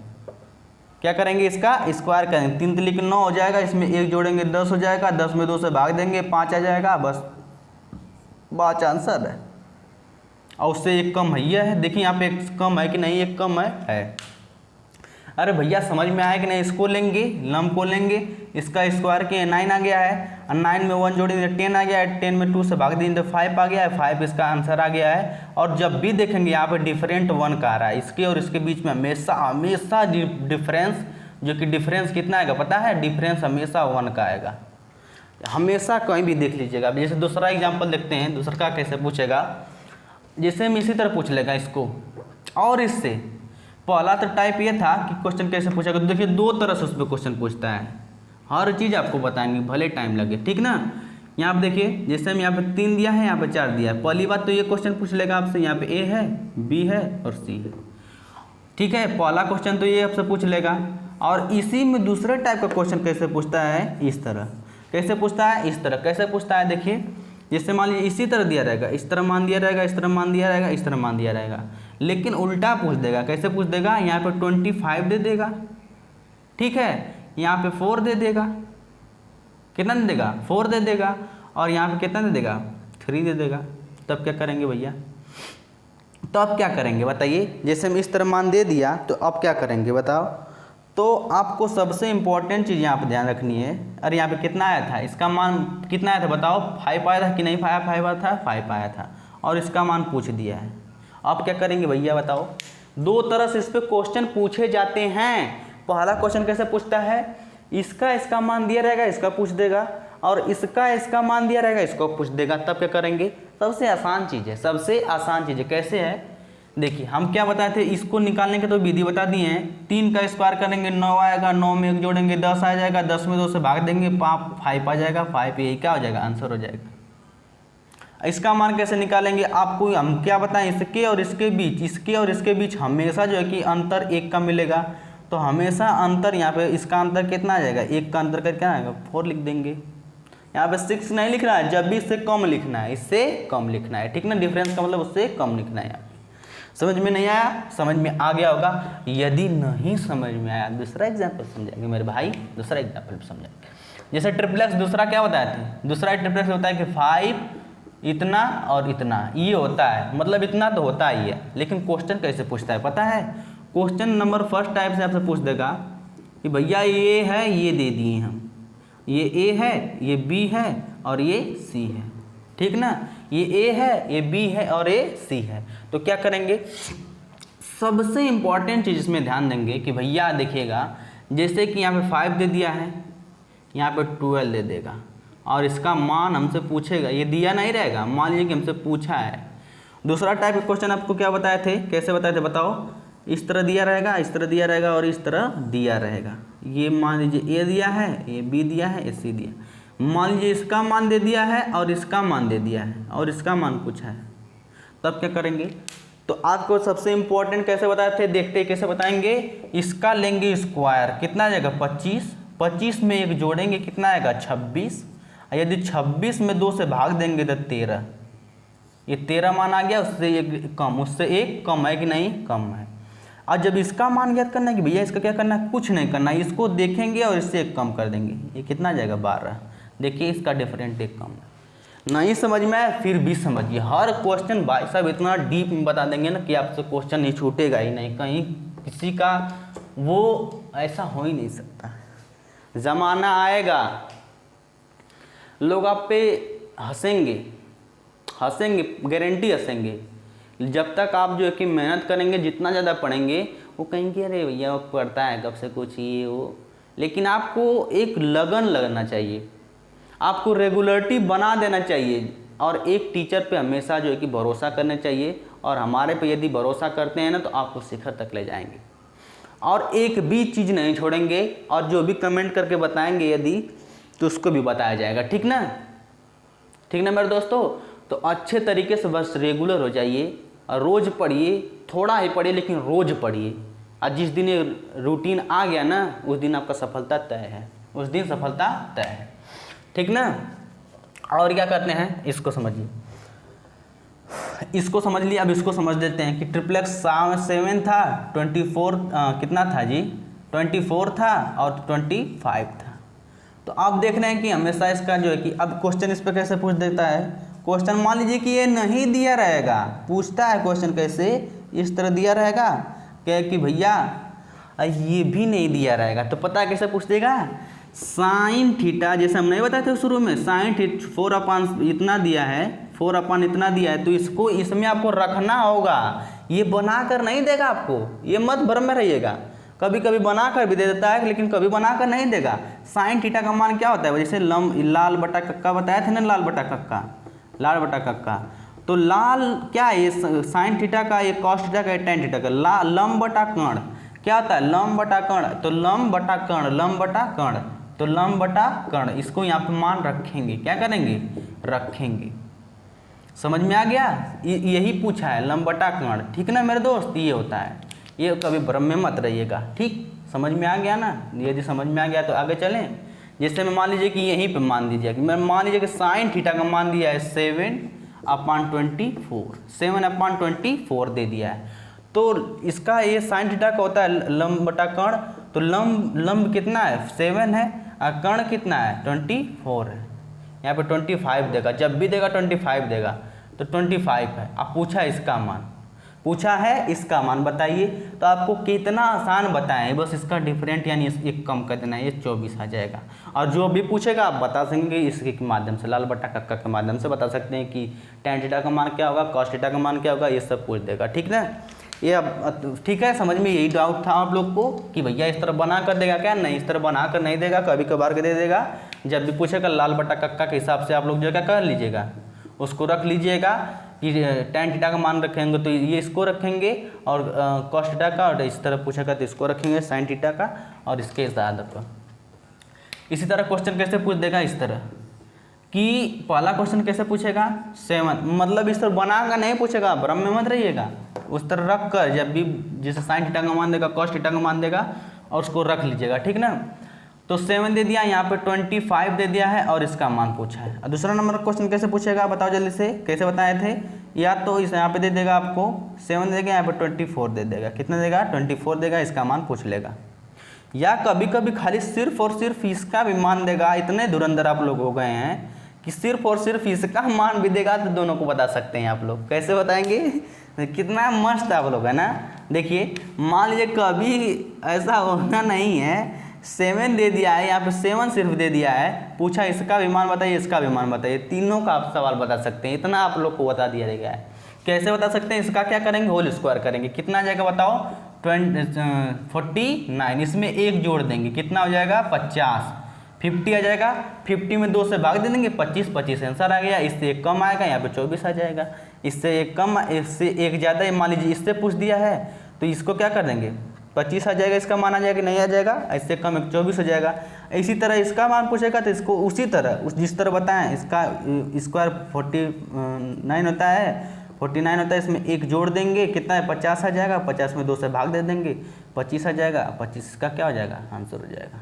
क्या करेंगे? इसका स्क्वायर करेंगे। 3 3 9 हो जाएगा, इसमें 1 जोड़ेंगे 10 हो जाएगा, 10 में 2 से भाग देंगे 5 आ जाएगा, बस बात आंसर है। और उससे एक कम है, ये है। देखिए यहाँ पे एक कम है कि नहीं? एक कम है। अरे भैया समझ में आया कि नहीं? इसको लेंगे, लम को लेंगे, इसका स्क्वायर किए 9 आ गया है, और 9 में 1 जोड़ेंगे 10 आ गया है, 10 में 2 से भाग देंगे तो 5 आ गया है, 5 इसका आंसर आ गया है। और जब भी देखेंगे यहाँ पे डिफरेंट 1 का आ रहा है, इसके और इसके बीच में हमेशा डिफरेंस, जो कि डिफरेंस कितना आएगा पता है? डिफरेंस हमेशा 1 का आएगा, हमेशा। कहीं भी देख लीजिएगा। जैसे दूसरा एग्जाम्पल देखते हैं, दूसरा का कैसे पूछेगा। जैसे हम इसी तरह पूछ लेगा इसको, और इससे पहला तो टाइप ये था कि क्वेश्चन कैसे पूछेगा। तो देखिए 2 तरह से उस पर क्वेश्चन पूछता है, हर चीज़ आपको बताएंगे, भले टाइम लगे, ठीक ना। यहाँ पे देखिए, जैसे हम यहाँ पे 3 दिया है, यहाँ पे 4 दिया है। पहली बात तो ये क्वेश्चन पूछ लेगा आपसे, यहाँ पे ए है, बी है और सी है, ठीक है। पहला क्वेश्चन तो ये आपसे पूछ लेगा। और इसी में दूसरे टाइप का क्वेश्चन कैसे पूछता है? इस तरह। कैसे पूछता है? इस तरह। कैसे पूछता है? देखिए जैसे मान लीजिए इसी तरह दिया रहेगा, इस तरह मान दिया रहेगा, इस तरह मान दिया रहेगा, इस तरह मान दिया रहेगा, लेकिन उल्टा पूछ देगा। कैसे पूछ देगा? यहाँ पे 25 दे देगा, ठीक है। यहाँ पे 4 दे देगा, कितना दे देगा? 4 दे देगा। और यहाँ पे कितना दे देगा? 3 दे देगा। तब क्या करेंगे भैया? तो अब क्या करेंगे बताइए? जैसे हम इस तरह मान दे दिया, तो अब क्या करेंगे बताओ? तो आपको सबसे इम्पोर्टेंट चीज़ यहाँ पे ध्यान रखनी है। अरे यहाँ पे कितना आया था? इसका मान कितना आया था बताओ? 5 आया था कि नहीं? 5 आया था, 5 आया था, और इसका मान पूछ दिया है। अब क्या करेंगे भैया बताओ? 2 तरह से इस पर क्वेश्चन पूछे जाते हैं। पहला क्वेश्चन कैसे पूछता है? इसका मान दिया रहेगा, इसका पूछ देगा, और इसका मान दिया रहेगा, इसको पूछ देगा। तब क्या करेंगे? सबसे आसान चीज़ है, सबसे आसान चीज़ है। कैसे है? देखिए हम क्या बताए थे, इसको निकालने के तो विधि बता दिए हैं। 3 का स्क्वायर करेंगे 9 आएगा, 9 में 1 जोड़ेंगे 10 आ जाएगा, 10 में 2 से भाग देंगे 5 आ जाएगा, 5 यही क्या हो जाएगा? आंसर हो जाएगा। इसका मान कैसे निकालेंगे? आपको हम क्या बताएं? इसके और इसके बीच, इसके और इसके बीच हमेशा जो है कि अंतर 1 का मिलेगा। तो हमेशा अंतर, यहाँ पे इसका अंतर कितना आ जाएगा? 1 का अंतर करके क्या आएगा? 4 लिख देंगे। यहाँ पे 6 नहीं लिखना है, जब भी इससे कम लिखना है, इससे कम लिखना है, ठीक ना। डिफरेंस का मतलब उससे कम लिखना है। समझ में नहीं आया? समझ में आ गया होगा। यदि नहीं समझ में आया, दूसरा एग्जाम्पल समझाएंगे मेरे भाई, दूसरा एग्जाम्पल समझाएंगे। जैसे ट्रिप्लेक्स दूसरा क्या बताया था? दूसरा ट्रिप्लेक्स होता है कि 5 इतना और इतना, ये होता है, मतलब इतना तो होता ही है। लेकिन क्वेश्चन कैसे पूछता है पता है? क्वेश्चन नंबर फर्स्ट टाइप से आपसे पूछ देगा कि भैया ये है, ये दे दिए हम, ये ए है, ये बी है और ये सी है, ठीक ना। ये ए है, ये बी है और ये सी है। तो क्या करेंगे? सबसे इंपॉर्टेंट चीज़ इसमें ध्यान देंगे कि भैया देखिएगा, जैसे कि यहाँ पे 5 दे दिया है, यहाँ पे 12 दे देगा, और इसका मान हमसे पूछेगा, ये दिया नहीं रहेगा, मान लीजिए कि हमसे पूछा है। दूसरा टाइप का क्वेश्चन आपको क्या बताए थे? कैसे बताए थे बताओ? इस तरह दिया रहेगा, इस तरह दिया रहेगा और इस तरह दिया रहेगा। ये मान लीजिए ए दिया है, ए बी दिया है, ए सी दिया, मान लीजिए इसका मान दे दिया है और इसका मान दे दिया है और इसका मान पूछा है। तब क्या करेंगे? तो आपको सबसे इंपॉर्टेंट कैसे बताए थे? देखते हैं कैसे बताएंगे। इसका लेंगे स्क्वायर, कितना आ जाएगा? 25, 25 में 1 जोड़ेंगे, कितना आएगा? 26। यदि 26 में 2 से भाग देंगे तो 13, ये 13 मान आ गया। उससे एक कम, उससे एक कम है कि नहीं? कम है। और जब इसका मान ज्ञात करना है कि भैया इसका क्या करना है, कुछ नहीं करना है, इसको देखेंगे और इससे एक कम कर देंगे। ये कितना आ जाएगा 12। देखिए इसका डिफरेंट एक कम है। नहीं समझ में आया फिर भी समझिए, हर क्वेश्चन भाई साहब इतना डीप में बता देंगे ना कि आपसे क्वेश्चन नहीं छूटेगा ही नहीं, कहीं किसी का वो ऐसा हो ही नहीं सकता। ज़माना आएगा लोग आप पे हंसेंगे, गारंटी हंसेंगे। जब तक आप जो है कि मेहनत करेंगे, जितना ज़्यादा पढ़ेंगे, वो कहेंगे अरे भैया वो पढ़ता है कब से कुछ ये वो। लेकिन आपको एक लगन लगना चाहिए, आपको रेगुलरिटी बना देना चाहिए, और एक टीचर पे हमेशा जो है कि भरोसा करना चाहिए। और हमारे पे यदि भरोसा करते हैं ना तो आपको शिखर तक ले जाएंगे, और एक भी चीज़ नहीं छोड़ेंगे। और जो भी कमेंट करके बताएंगे यदि, तो उसको भी बताया जाएगा। ठीक ना, ठीक ना मेरे दोस्तों। तो अच्छे तरीके से बस रेगुलर हो जाइए और रोज़ पढ़िए, थोड़ा ही पढ़िए लेकिन रोज़ पढ़िए। और जिस दिन ये रूटीन आ गया ना, उस दिन आपका सफलता तय है, उस दिन सफलता तय है। ठीक ना। और क्या करते हैं, इसको समझिए, इसको समझ लिया। अब इसको समझ लेते हैं कि ट्रिपल एक्स 7 था, 24 कितना था जी, 24 था और 25 था। तो आप देख रहे हैं कि हमेशा इसका जो है कि अब क्वेश्चन इस पर कैसे पूछ देता है। क्वेश्चन मान लीजिए कि ये नहीं दिया रहेगा, पूछता है क्वेश्चन कैसे, इस तरह दिया रहेगा क्या कि भैया ये भी नहीं दिया रहेगा, तो पता है कैसे पूछ देगा, साइन थीटा, जैसे हम नहीं बताए थे शुरू में, साइन थीटा 4/, इतना दिया है, 4/, इतना दिया है, तो इसको इसमें आपको रखना होगा। ये बनाकर नहीं देगा आपको, ये मत भ्रम में रहिएगा। कभी कभी बनाकर भी दे देता है लेकिन कभी बनाकर नहीं देगा। साइन थीटा का मान क्या होता है, जैसे लाल बटा कक्का बताया थे ना, लाल बटा कक्का, तो लाल क्या है, ये साइन थीटा का, ये कॉस थीटा का, ये टेन थीटा का। लंब बटा कर्ण क्या होता है, लंब बटा कर्ण, तो लंब बटा कर्ण, लंब बटा कर्ण, तो लंब बटा कर्ण, इसको यहाँ पे मान रखेंगे, क्या करेंगे, रखेंगे। समझ में आ गया, यही पूछा है, लंब बटा कर्ण। ठीक ना मेरे दोस्त, ये होता है, ये कभी भ्रम में मत रहिएगा। ठीक, समझ में आ गया ना। यदि समझ में आ गया तो आगे चलें। जैसे मैं मान लीजिए कि यहीं पे मान दीजिए कि मैं मान लीजिए कि साइन थीटा का मान दिया है 7/24, 7/24 दे दिया है। तो इसका ये साइन थीटा का होता है लंब बटा कर्ण, तो लंब कितना है, 7 है, और कर्ण कितना है, 24 है। यहाँ पे 25 देगा, जब भी देगा 25 देगा, तो 25 है। अब पूछा है इसका मान बताइए, तो आपको कितना आसान बताएं, बस इसका डिफरेंट यानी एक कम कर देना है, ये 24 आ जाएगा। और जो भी पूछेगा आप बता सकेंगे इसके माध्यम से, लाल बटा कक्का के माध्यम से बता सकते हैं कि टेन थीटा का मान क्या होगा, कॉस थीटा का मान क्या होगा, ये सब पूछ देगा। ठीक ना, ये अब ठीक है, समझ में यही डाउट था आप लोग को कि भैया इस तरह बना कर देगा क्या, नहीं, इस तरह बना कर नहीं देगा, कभी कभार के दे देगा। जब भी पूछेगा लाल बटा कक्का के हिसाब से आप लोग जो क्या कर लीजिएगा, उसको रख लीजिएगा कि टेन थीटा का मान रखेंगे तो ये इसको रखेंगे, और कॉस थीटा का, और इस तरह पूछेगा तो इसको रखेंगे साइन थीटा का, और इसके आधार पर। इसी तरह क्वेश्चन कैसे पूछ देगा, इस तरह कि पहला क्वेश्चन कैसे पूछेगा, 7, मतलब इस तरह बनाकर नहीं पूछेगा, भ्रम में मत रहिएगा। उस तरह रख कर जब भी जैसे साइन थीटा का मान देगा, कॉस थीटा का मान देगा, और उसको रख लीजिएगा। ठीक ना, तो 7 दे दिया, यहाँ पे 25 दे दिया है, और इसका मान पूछा है। और दूसरा नंबर क्वेश्चन कैसे पूछेगा, बताओ जल्दी से, कैसे बताए थे, या तो इस यहाँ पे दे देगा आपको 7 देगा, यहाँ पे 24 दे देगा, कितना देगा, 24 देगा, इसका मान पूछ लेगा। या कभी कभी खाली सिर्फ और सिर्फ इसका भी मान देगा। इतने धुरंधर आप लोग हो गए हैं कि सिर्फ और सिर्फ इसका मान भी देगा, तो दोनों को बता सकते हैं आप लोग। कैसे बताएंगे, कितना मस्त आप लोग है ना। देखिए मान लीजिए कभी ऐसा होना नहीं है, 7 दे दिया है, यहाँ पे 7 सिर्फ दे दिया है, पूछा इसका भी मान बताइए, इसका भी मान बताइए, तीनों का आप सवाल बता सकते हैं। इतना आप लोग को बता दिया गया है। कैसे बता सकते हैं, इसका क्या करेंगे, होल स्क्वायर करेंगे, कितना आ जाएगा बताओ, 49, इसमें 1 जोड़ देंगे, कितना हो जाएगा, 50, 50 आ जाएगा, 50 में 2 से भाग दे देंगे, 25 आंसर आ गया। इससे एक कम आएगा, यहाँ पे 24 आ जाएगा। इससे एक कम, इससे एक ज़्यादा, मान लीजिए इससे पूछ दिया है तो इसको क्या कर देंगे, 25 आ जाएगा, इसका मान आ जाएगा, नहीं आ जाएगा, इससे कम 24 हो जाएगा। इसी तरह इसका मान पूछेगा तो इसको उसी तरह जिस तरह बताएं, इसका स्क्वायर 49 होता है, 49 होता है, इसमें 1 जोड़ देंगे, कितना है, 50 आ जाएगा, 50 में 2 से भाग दे देंगे, 25 आ जाएगा, 25 इसका क्या हो जाएगा, आंसर हो जाएगा।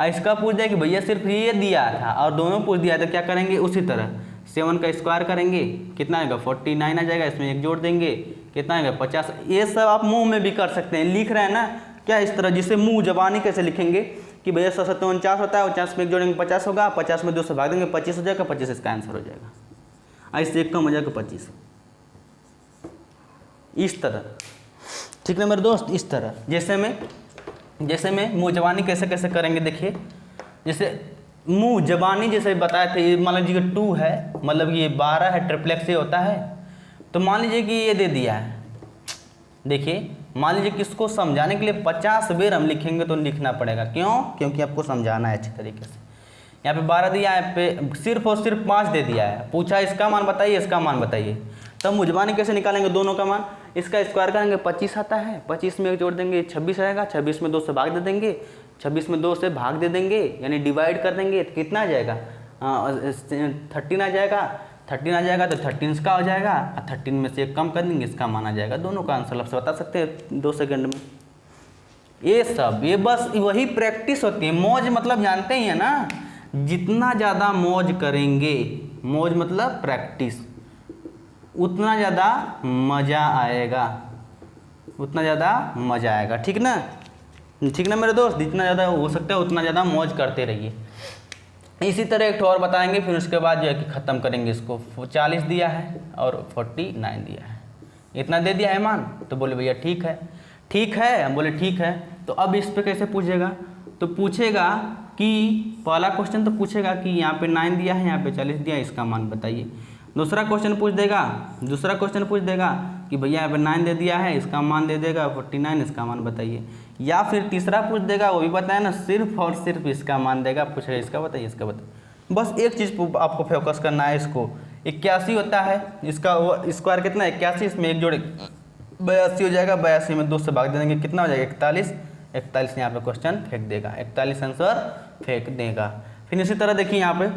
इसका पूछ दिया कि भैया सिर्फ ये दिया था और दोनों पूछ दिया तो क्या करेंगे, उसी तरह 7 का स्क्वायर करेंगे, कितना आएगा, 49 आ जाएगा, इसमें 1 जोड़ देंगे, कितना आएगा 50। ये सब आप मुंह में भी कर सकते हैं, लिख रहे हैं ना क्या इस तरह, जिसे मुंह जबानी कैसे लिखेंगे कि भैया 100 7 49 होता है, 50 में एक जोड़ेंगे 50 होगा, 50 में 2 से भाग देंगे 25 हो जाएगा, 25 इसका आंसर हो जाएगा। ऐसे एक कम हो जाएगा 25, इस तरह। ठीक है मेरे दोस्त, इस तरह जैसे में मुँह जबानी कैसे कैसे करेंगे देखिए। जैसे मुँह जबानी जैसे बताए थे, मान लीजिए 2 है, मतलब ये 12 है, ट्रिप्लेक्स ये होता है। तो मान लीजिए कि ये दे दिया है, देखिए मान लीजिए कि इसको समझाने के लिए 50 बार हम लिखेंगे तो लिखना पड़ेगा, क्यों? क्योंकि आपको समझाना है अच्छी तरीके से। यहाँ पे 12 दिया है, पे सिर्फ और सिर्फ 5 दे दिया है, पूछा इसका मान बताइए, इसका मान बताइए। तब मुझबानी कैसे निकालेंगे दोनों का मान? इसका स्क्वायर करेंगे, 25 आता है, 25 में जोड़ देंगे 26 आएगा, 26 में 2 से भाग दे देंगे, 26 में 2 से भाग दे देंगे यानी डिवाइड कर देंगे, तो कितना आ जाएगा? 13 आ जाएगा। 13 आ जाएगा तो 13 इसका हो जाएगा, और 13 में से 1 कम कर देंगे, इसका मान आ जाएगा। दोनों का आंसर आपसे बता सकते हैं 2 सेकंड में। ये बस वही प्रैक्टिस होती है। मौज मतलब जानते ही है ना, जितना ज़्यादा मौज करेंगे, मौज मतलब प्रैक्टिस, उतना ज़्यादा मज़ा आएगा, उतना ज़्यादा मज़ा आएगा। ठीक ना, ठीक ना मेरे दोस्त, जितना ज़्यादा हो सकता है उतना ज़्यादा मौज करते रहिए। इसी तरह एक और बताएंगे, फिर उसके बाद जो है कि ख़त्म करेंगे इसको। 40 दिया है और 49 दिया है, इतना दे दिया है मान। तो बोले भैया ठीक है, ठीक है, हम बोले ठीक है। तो अब इस पे कैसे पूछेगा? तो पूछेगा कि पहला क्वेश्चन तो पूछेगा कि यहाँ पे 9 दिया है, यहाँ पे 40 दिया है, इसका मान बताइए। दूसरा क्वेश्चन पूछ देगा कि भैया यहाँ पे 9 दे दिया है, इसका मान दे देगा 49, इसका मान बताइए। या फिर तीसरा पूछ देगा, वो भी बताया ना, सिर्फ और सिर्फ इसका मान देगा, पूछेगा इसका बताइए, इसका बताइए। बस एक चीज़ आपको फोकस करना है। इसको 81 होता है, इसका स्क्वायर कितना है 81, इसमें एक जोड़े 82 हो जाएगा, 82 में 2 से भाग दे देंगे, कितना हो जाएगा 41। 41 यहाँ पे क्वेश्चन फेंक देगा, 41 आंसर फेंक देगा। फिर इसी तरह देखिए यहाँ पे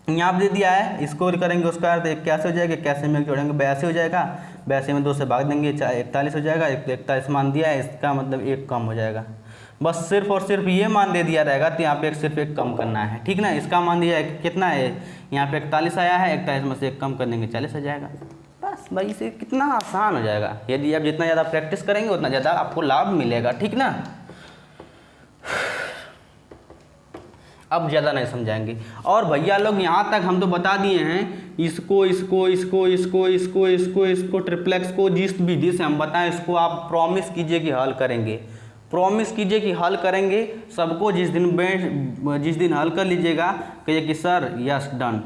दे दिया है, इसको करेंगे उसका अर्थ 81 हो जाएगा, 81 में जोड़ेंगे 82 हो जाएगा, 82 में 2 से भाग देंगे 41 हो जाएगा। 41 मान दिया है, इसका मतलब 1 कम हो जाएगा। बस सिर्फ और सिर्फ ये मान दे दिया रहेगा, तो यहाँ पे सिर्फ 1 कम करना है। ठीक ना, इसका मान दिया है कितना है, यहाँ पे 41 आया है, 41 में से 1 कम कर देंगे 40 हो जाएगा। बस भाई से कितना आसान हो जाएगा। यदि आप जितना ज़्यादा प्रैक्टिस करेंगे उतना ज़्यादा आपको लाभ मिलेगा। ठीक ना, अब ज़्यादा नहीं समझाएंगे। और भैया लोग यहाँ तक हम तो बता दिए हैं, इसको ट्रिप्लेक्स को जिस विधि से हम बताएं, इसको आप प्रॉमिस कीजिए कि हल करेंगे, प्रॉमिस कीजिए कि हल करेंगे। सबको जिस दिन हल कर लीजिएगा कहिए कि सर यस डन,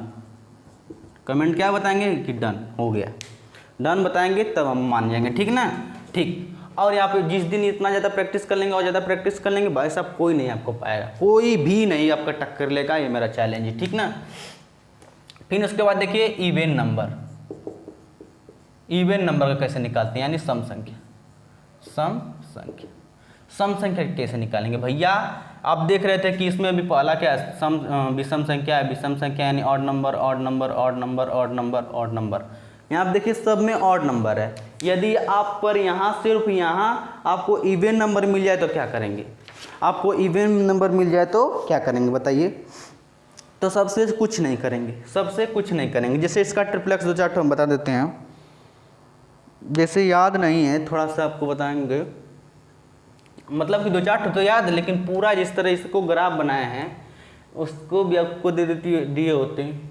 कमेंट क्या बताएंगे कि डन हो गया, डन बताएंगे तब हम मान जाएंगे। ठीक ना, ठीक। और यहाँ पे जिस दिन इतना ज़्यादा प्रैक्टिस कर लेंगे और ज़्यादा प्रैक्टिस कर लेंगे, भाई साहब कोई नहीं आपको पाएगा, कोई भी नहीं आपका टक्कर लेगा, ये मेरा चैलेंज है। ठीक ना, फिर उसके बाद देखिए इवन नंबर का कैसे निकालते हैं, यानी सम संख्या कैसे निकालेंगे भैया। आप देख रहे थे कि इसमें भी पहला क्या है, विषम संख्या है, विषम संख्या यानी ऑड नंबर। यहाँ आप देखिए सब में ऑड नंबर है। यदि आप पर यहाँ सिर्फ यहाँ आपको इवन नंबर मिल जाए तो क्या करेंगे, आपको इवन नंबर मिल जाए तो क्या करेंगे बताइए। तो सबसे कुछ नहीं करेंगे, जैसे इसका ट्रिप्लेक्स 2-4 हम बता देते हैं, जैसे याद नहीं है थोड़ा सा आपको बताएंगे, मतलब कि 2-4 तो याद है, लेकिन पूरा जिस तरह इसको ग्राफ बनाए हैं उसको भी आपको दिए होते हैं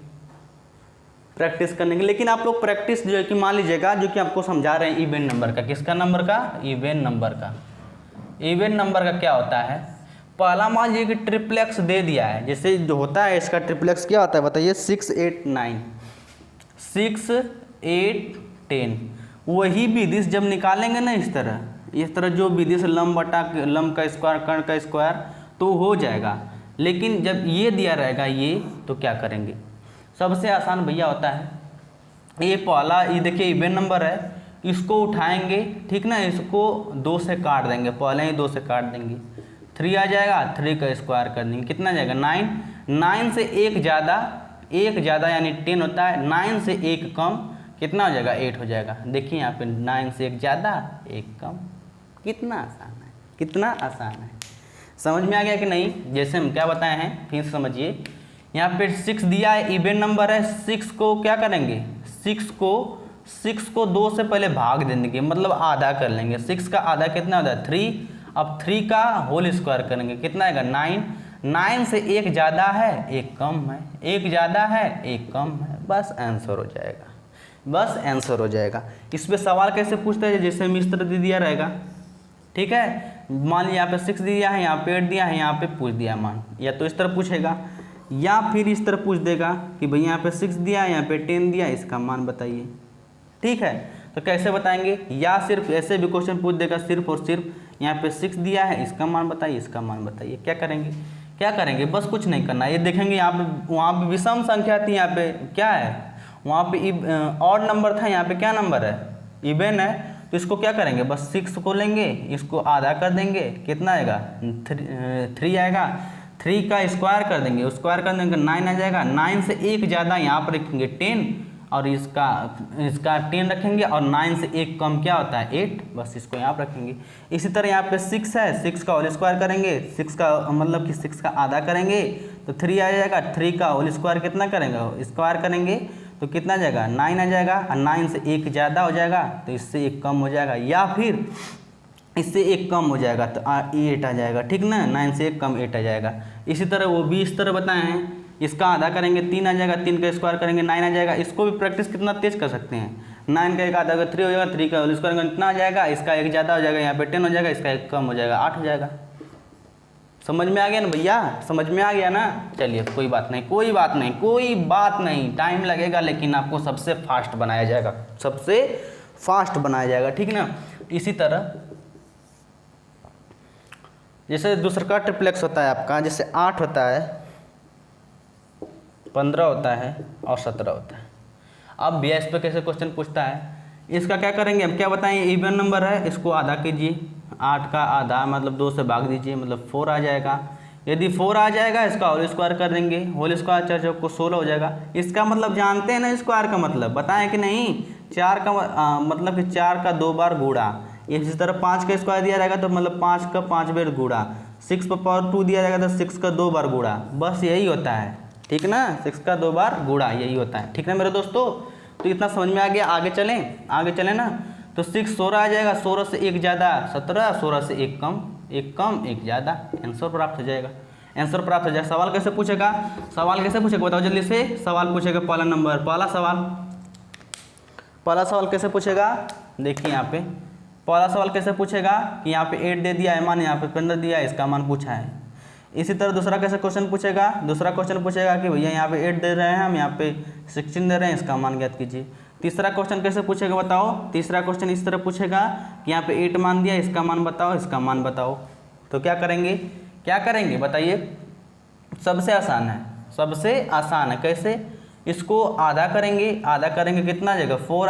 प्रैक्टिस करने के। लेकिन आप लोग प्रैक्टिस जो है कि मान लीजिएगा, जो कि आपको समझा रहे हैं इवन नंबर का, किसका नंबर का, इवन नंबर का क्या होता है। पहला मान लीजिए कि ट्रिप्लेक्स दे दिया है, जैसे जो होता है इसका ट्रिप्लेक्स क्या होता है बताइए, 6 8 9, 6 8 10। वही विधि जब निकालेंगे ना इस तरह जो विधि से लंब का स्क्वायर, कर्ण का स्क्वायर, तो हो जाएगा। लेकिन जब ये दिया रहेगा ये, तो क्या करेंगे, सबसे आसान भैया होता है ये पहला, ये देखिए इवन नंबर है, इसको उठाएंगे, ठीक ना, इसको 2 से काट देंगे, पहले ही 2 से काट देंगे, 3 आ जाएगा, 3 का स्क्वायर कर देंगे, कितना आ जाएगा 9। 9 से एक ज़्यादा यानी 10 होता है, 9 से 1 कम कितना हो जाएगा 8 हो जाएगा। देखिए यहाँ पे 9 से 1 ज़्यादा 1 कम, कितना आसान है, समझ में आ गया कि नहीं। जैसे हम क्या बताए हैं फिर समझिए, यहाँ पे 6 दिया है, इवन नंबर है, 6 को क्या करेंगे, 6 को 6 को 2 से पहले भाग देंगे, मतलब आधा कर लेंगे। 6 का आधा कितना होता है 3। अब 3 का होल स्क्वायर करेंगे, कितना आएगा 9। 9 से एक ज़्यादा है एक कम है, एक ज़्यादा है एक कम है, बस आंसर हो जाएगा, बस आंसर हो जाएगा। इस पर सवाल कैसे पूछते हैं, जैसे हम इस तरह दे दिया रहेगा, ठीक है। मान लिया यहाँ पे 6 दिया है, यहाँ पे 8 दिया है, यहाँ पे पूछ दिया मान, या तो इस तरह पूछेगा या फिर इस तरह पूछ देगा कि भैया यहाँ पे 6 दिया है, यहाँ पे 10 दिया है, इसका मान बताइए, ठीक है। तो कैसे बताएंगे, या सिर्फ ऐसे भी क्वेश्चन पूछ देगा सिर्फ और सिर्फ यहाँ पे 6 दिया है, इसका मान बताइए, इसका मान बताइए। क्या करेंगे, क्या करेंगे, बस कुछ नहीं करना। ये देखेंगे यहाँ पे, वहाँ पे विषम संख्या थी, यहाँ पे क्या है, वहाँ पे ऑड नंबर था, यहाँ पे क्या नंबर है, इवन है। तो इसको क्या करेंगे, बस 6 को लेंगे, इसको आधा कर देंगे, कितना आएगा 3 आएगा। 3 का स्क्वायर कर देंगे, स्क्वायर कर देंगे 9 आ जाएगा। 9 से एक ज़्यादा यहाँ पर रखेंगे 10, और इसका 10 रखेंगे, और 9 से एक कम क्या होता है 8, बस इसको यहाँ पर रखेंगे। इसी तरह यहाँ पे 6 है, 6 का होल स्क्वायर करेंगे, 6 का मतलब कि 6 का आधा करेंगे तो 3 आ जाएगा। 3 का होल स्क्वायर कितना करेंगे, स्क्वायर करेंगे तो कितना आ जाएगा 9 आ जाएगा, और 9 से एक ज़्यादा हो जाएगा तो इससे एक कम हो जाएगा, या फिर इससे एक कम हो जाएगा तो 8 आ जाएगा, ठीक ना। 9 से एक कम 8 आ जाएगा। इसी तरह वो भी इस तरह बताए हैं, इसका आधा करेंगे 3 आ जाएगा, 3 का स्क्वायर करेंगे 9 आ जाएगा। इसको भी प्रैक्टिस कितना तेज कर सकते हैं, 9 का एक आधा अगर 3 हो जाएगा, 3 का होल स्क्वायर करेंगे कितना आ जाएगा, इसका एक ज़्यादा हो जाएगा, यहाँ पे 10 हो जाएगा, इसका एक कम हो जाएगा 8 हो जाएगा। समझ में आ गया ना भैया, समझ में आ गया ना। चलिए कोई बात नहीं, कोई बात नहीं, कोई बात नहीं, टाइम लगेगा लेकिन आपको सबसे फास्ट बनाया जाएगा, सबसे फास्ट बनाया जाएगा, ठीक ना। इसी तरह जैसे दूसरा का ट्रिप्लेक्स होता है आपका, जैसे 8 होता है, 15 होता है और 17 होता है। अब भैया इस पर कैसे क्वेश्चन पूछता है, इसका क्या करेंगे हम, क्या बताएं, इवन नंबर है, इसको आधा कीजिए, 8 का आधा मतलब 2 से भाग दीजिए, मतलब 4 आ जाएगा। यदि 4 आ जाएगा, इसका होल स्क्वायर कर देंगे, होल स्क्वायर 4 चौको 16 हो जाएगा। इसका मतलब जानते हैं ना स्क्वायर का मतलब, बताएं कि नहीं। 4 का मतलब कि 4 का 2 बार गुणा, इसी तरह 5 का स्क्वायर दिया जाएगा तो मतलब 5 का 5 बार गुणा, 6 पर पावर 2 दिया जाएगा तो 6 का 2 बार गुणा, बस यही होता है, ठीक ना। 6 का 2 बार गुणा यही होता है, ठीक ना मेरे दोस्तों। तो इतना समझ में आ गया, आगे चलें ना। तो 6 16 आ जाएगा, 16 से एक ज़्यादा 17, 16 से एक कम एक ज़्यादा, आंसर प्राप्त हो जाएगा, आंसर प्राप्त हो जाएगा। सवाल कैसे पूछेगा, बताओ जल्दी से। सवाल पूछेगा पहला नंबर, पहला सवाल कैसे पूछेगा, देखिए यहाँ पे पहला सवाल कैसे पूछेगा कि यहाँ पे 8 दे दिया है मान, यहाँ पे 15 दिया है, इसका मान पूछा है। इसी तरह दूसरा कैसे क्वेश्चन पूछेगा, कि भैया यहाँ पे 8 दे रहे हैं, हम यहाँ पे 16 दे रहे हैं, इसका मान ज्ञात कीजिए। तीसरा क्वेश्चन कैसे पूछेगा बताओ, तीसरा क्वेश्चन इस तरह पूछेगा कि यहाँ पे 8 मान दिया, इसका मान बताओ, इसका मान बताओ। तो क्या करेंगे बताइए। सबसे आसान है, कैसे, इसको आधा करेंगे कितना आ जाएगा 4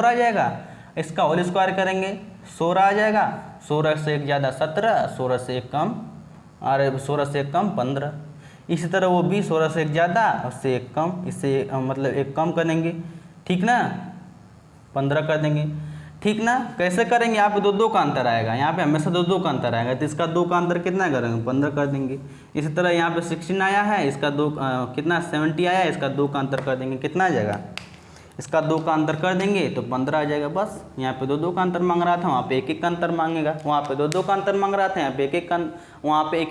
आ जाएगा। इसका होल स्क्वायर करेंगे 16 आ जाएगा, 16 से एक ज़्यादा 17, 16 से एक कम, और 16 से एक कम 15। इसी तरह वो भी 16 से एक ज़्यादा, उससे एक कम, इससे मतलब एक कम करेंगे, ठीक ना, 15 कर देंगे, ठीक ना। कैसे करेंगे, यहाँ पे 2 का अंतर आएगा, यहाँ पे हमेशा 2 का अंतर आएगा, तो इसका 2 का अंतर कितना करेंगे 15 कर देंगे। इसी तरह यहाँ पे 16 आया है, इसका 2 कितना 70 आया है, इसका 2 का अंतर कर देंगे, कितना आ जाएगा, इसका 2 का अंतर कर देंगे तो 15 आ जाएगा। बस यहाँ पे 2 का अंतर मांग रहा था, वहाँ पे 1 का अंतर मांगेगा, वहाँ पे 2 का अंतर मांग रहा था, यहाँ पे 1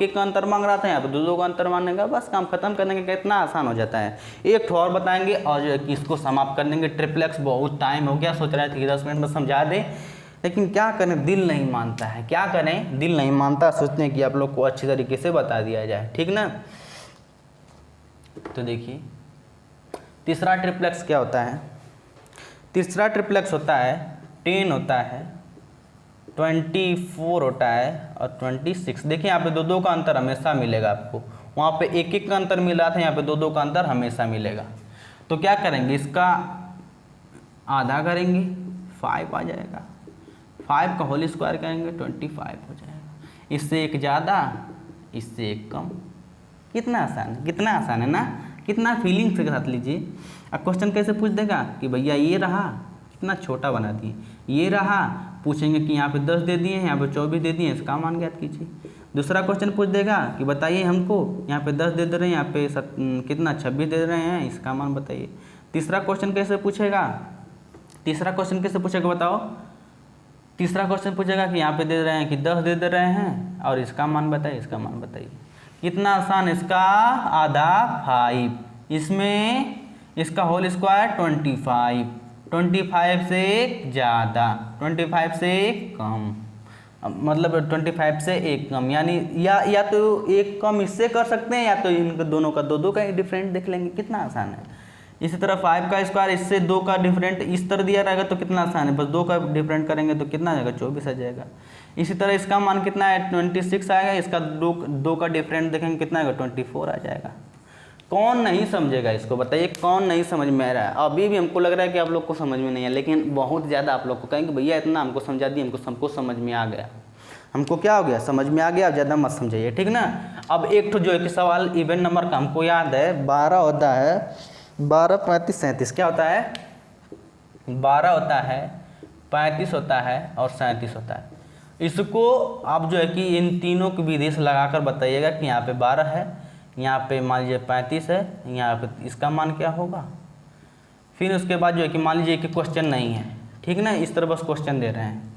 का अंतर मांग रहा था, यहाँ पे 2 का अंतर मांगेगा, बस काम खत्म कर देंगे। कितना आसान हो जाता है। एक और बताएंगे और जो है कि इसको समाप्त कर देंगे। ट्रिप्लेक्स बहुत टाइम हो गया, सोच रहे थे 10 मिनट में समझा दें, लेकिन क्या करें, दिल नहीं मानता है, क्या करें, दिल नहीं मानता। सोचते हैं कि आप लोग को अच्छी तरीके से बता दिया जाए, ठीक ना। तो देखिए तीसरा ट्रिप्लेक्स क्या होता है, तीसरा ट्रिप्लेक्स होता है 10 होता है, 24 होता है और 26। देखिए यहाँ पे 2 का अंतर हमेशा मिलेगा आपको, वहाँ पे 1 का अंतर मिल रहा था, यहाँ पे 2 का अंतर हमेशा मिलेगा। तो क्या करेंगे, इसका आधा करेंगे 5 आ जाएगा, 5 का होल स्क्वायर करेंगे 25 हो जाएगा। इससे एक ज़्यादा, इससे एक कम, कितना आसान है ना, कितना फीलिंग के साथ लीजिए। अब क्वेश्चन कैसे पूछ देगा कि भैया ये रहा, कितना छोटा बना दिए, ये रहा, पूछेंगे कि यहाँ पे 10 दे दिए हैं, यहाँ पे 24 दे दिए हैं, इसका मान ज्ञात कीजिए। दूसरा क्वेश्चन पूछ देगा कि बताइए हमको, यहाँ पे 10 दे रहे हैं, यहाँ पे कितना 26 दे रहे हैं, इसका मान बताइए। तीसरा क्वेश्चन कैसे पूछेगा तीसरा क्वेश्चन कैसे पूछेगा बताओ। तीसरा क्वेश्चन पूछेगा कि यहाँ पे दे रहे हैं कि 10 दे रहे हैं और इसका मान बताइए, इसका मान बताइए। कितना आसान, इसका आधा 5, इसमें इसका होल स्क्वायर 25, 25 से ज़्यादा 25 से कम, मतलब 25 से एक कम, यानी या तो एक कम इससे कर सकते हैं या तो इनके दोनों का दो का डिफरेंट देख लेंगे। कितना आसान है। इसी तरह 5 का स्क्वायर इससे 2 का डिफरेंट इस तरह दिया रहेगा तो कितना आसान है, बस 2 का डिफरेंट करेंगे तो कितना आ जाएगा, 24 आ जाएगा। इसी तरह इसका मान कितना है, 26 आएगा, इसका 2 का डिफरेंट देखेंगे कितना आएगा, 24 आ जाएगा। कौन नहीं समझेगा इसको बताइए, कौन नहीं समझ में आ रहा है। अभी भी हमको लग रहा है कि आप लोग को समझ में नहीं है, लेकिन बहुत ज़्यादा आप लोग को कहेंगे भैया इतना हमको समझा दिए, हमको समझ में आ गया। हमको क्या हो गया, समझ में आ गया। अब ज़्यादा मत समझाइए, ठीक ना। अब एक तो जो है कि सवाल इवन नंबर का हमको याद है 12 होता है, 12, 35, 37 क्या होता है, 12 होता है, 35 होता है और 37 होता है। इसको आप जो है कि इन तीनों की विधि से लगाकर बताइएगा कि यहाँ पे 12 है, यहाँ पे मान लीजिए 35 है, यहाँ पे इसका मान क्या होगा। फिर उसके बाद जो है कि मान लीजिए कि क्वेश्चन नहीं है, ठीक ना, इस तरह बस क्वेश्चन दे रहे हैं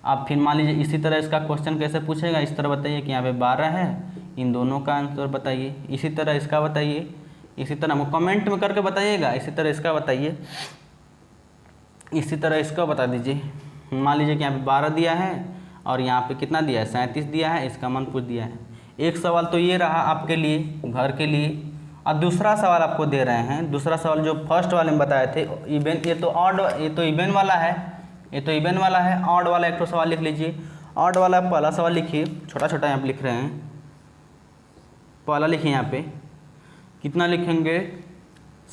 आप। फिर मान लीजिए इसी तरह इसका क्वेश्चन कैसे पूछेगा, इस तरह बताइए कि यहाँ पे 12 है, इन दोनों का आंसर बताइए। इसी तरह इसका बताइए, इसी तरह हमको कमेंट में करके बताइएगा। इसी तरह इसका बताइए, इसी तरह इसका बता दीजिए। मान लीजिए कि यहाँ पे 12 दिया है और यहाँ पे कितना दिया है, 37 दिया है, इसका मान पूछ दिया है। एक सवाल तो ये रहा आपके लिए, घर के लिए। और दूसरा सवाल आपको दे रहे हैं, दूसरा सवाल जो फर्स्ट वाले में बताए थे इवेन, ये तो ऑड, ये तो इवेन वाला है, ये तो इवेन वाला है। ऑड वाला एक तो सवाल लिख लीजिए। ऑड वाला पहला सवाल लिखिए, छोटा छोटा यहाँ पे लिख रहे हैं, पहला लिखिए। यहाँ पे कितना लिखेंगे,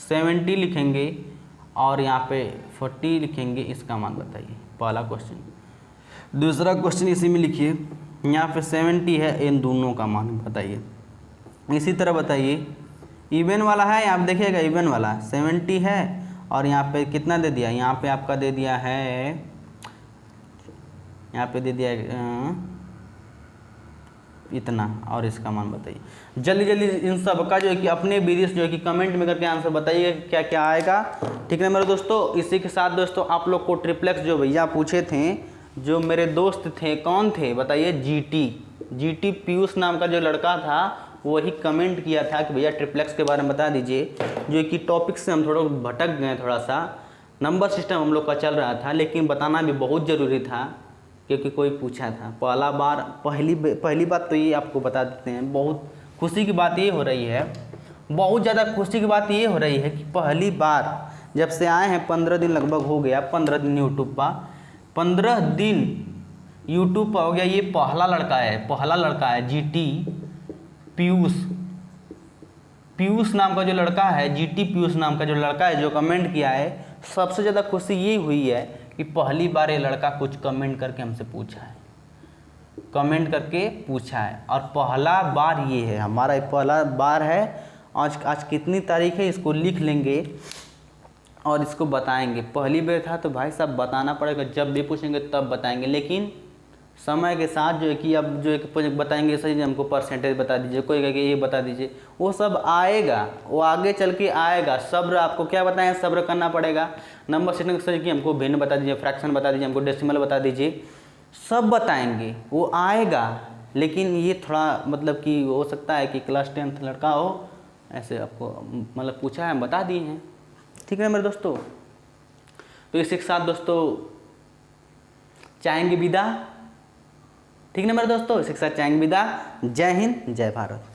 70 लिखेंगे और यहाँ पे 40 लिखेंगे, इसका मान बताइए, पहला क्वेश्चन। दूसरा क्वेश्चन इसी में लिखिए, यहाँ पे 70 है, इन दोनों का मान बताइए। इसी तरह बताइए, इवन वाला है, आप देखिएगा इवन वाला 70 है और यहाँ पे कितना दे दिया, यहाँ पे आपका दे दिया है, यहाँ पे दे दिया इतना, और इसका मान बताइए। जल्दी जल्दी इन सब का जो है कि अपने विधि से जो है कि कमेंट में करके आंसर बताइए क्या क्या आएगा, ठीक है मेरे दोस्तों। इसी के साथ दोस्तों आप लोग को ट्रिप्लेक्स जो भैया पूछे थे, जो मेरे दोस्त थे, कौन थे बताइए, जीटी पीयूष नाम का जो लड़का था, वही कमेंट किया था कि भैया ट्रिप्लेक्स के बारे में बता दीजिए। जो कि टॉपिक से हम थोड़ा भटक गए, थोड़ा सा नंबर सिस्टम हम लोग का चल रहा था, लेकिन बताना भी बहुत ज़रूरी था क्योंकि कोई पूछा था। पहली बात तो ये आपको बता देते हैं, बहुत खुशी की बात ये हो रही है, बहुत ज़्यादा खुशी की बात ये हो रही है कि पहली बार जब से आए हैं 15 दिन लगभग हो गया, 15 दिन यूट्यूब पर, 15 दिन यूट्यूब पर हो गया। ये पहला लड़का है जीटी पीयूष नाम का जो लड़का है, जीटी पीयूष नाम का जो लड़का है, जो कमेंट किया है। सबसे ज़्यादा खुशी ये हुई है कि पहली बार ये लड़का कुछ कमेंट करके हमसे पूछा है, कमेंट करके पूछा है। और पहला बार ये है, हमारा पहला बार है। आज कितनी तारीख है, इसको लिख लेंगे और इसको बताएंगे। पहली बार था तो भाई साहब बताना पड़ेगा, जब भी पूछेंगे तब बताएंगे, लेकिन समय के साथ जो है कि अब जो है कि बताएंगे सही, हमको परसेंटेज बता दीजिए, कोई कहेगा ये बता दीजिए, वो सब आएगा, वो आगे चल के आएगा। सब्र, आपको क्या बताएं, सब्र करना पड़ेगा। नंबर सिस्टम सही कि हमको भिन्न बता दीजिए, फ्रैक्शन बता दीजिए, हमको डेसिमल बता दीजिए, सब बताएंगे, वो आएगा। लेकिन ये थोड़ा मतलब कि हो सकता है कि क्लास 10th लड़का हो, ऐसे आपको मतलब पूछा है, बता दिए हैं, ठीक है मेरे दोस्तों। तो इसी के साथ दोस्तों चाहेंगे विदा, ठीक है मेरे दोस्तों, इसी के साथ चाहेंगे विदा। जय हिंद, जय भारत।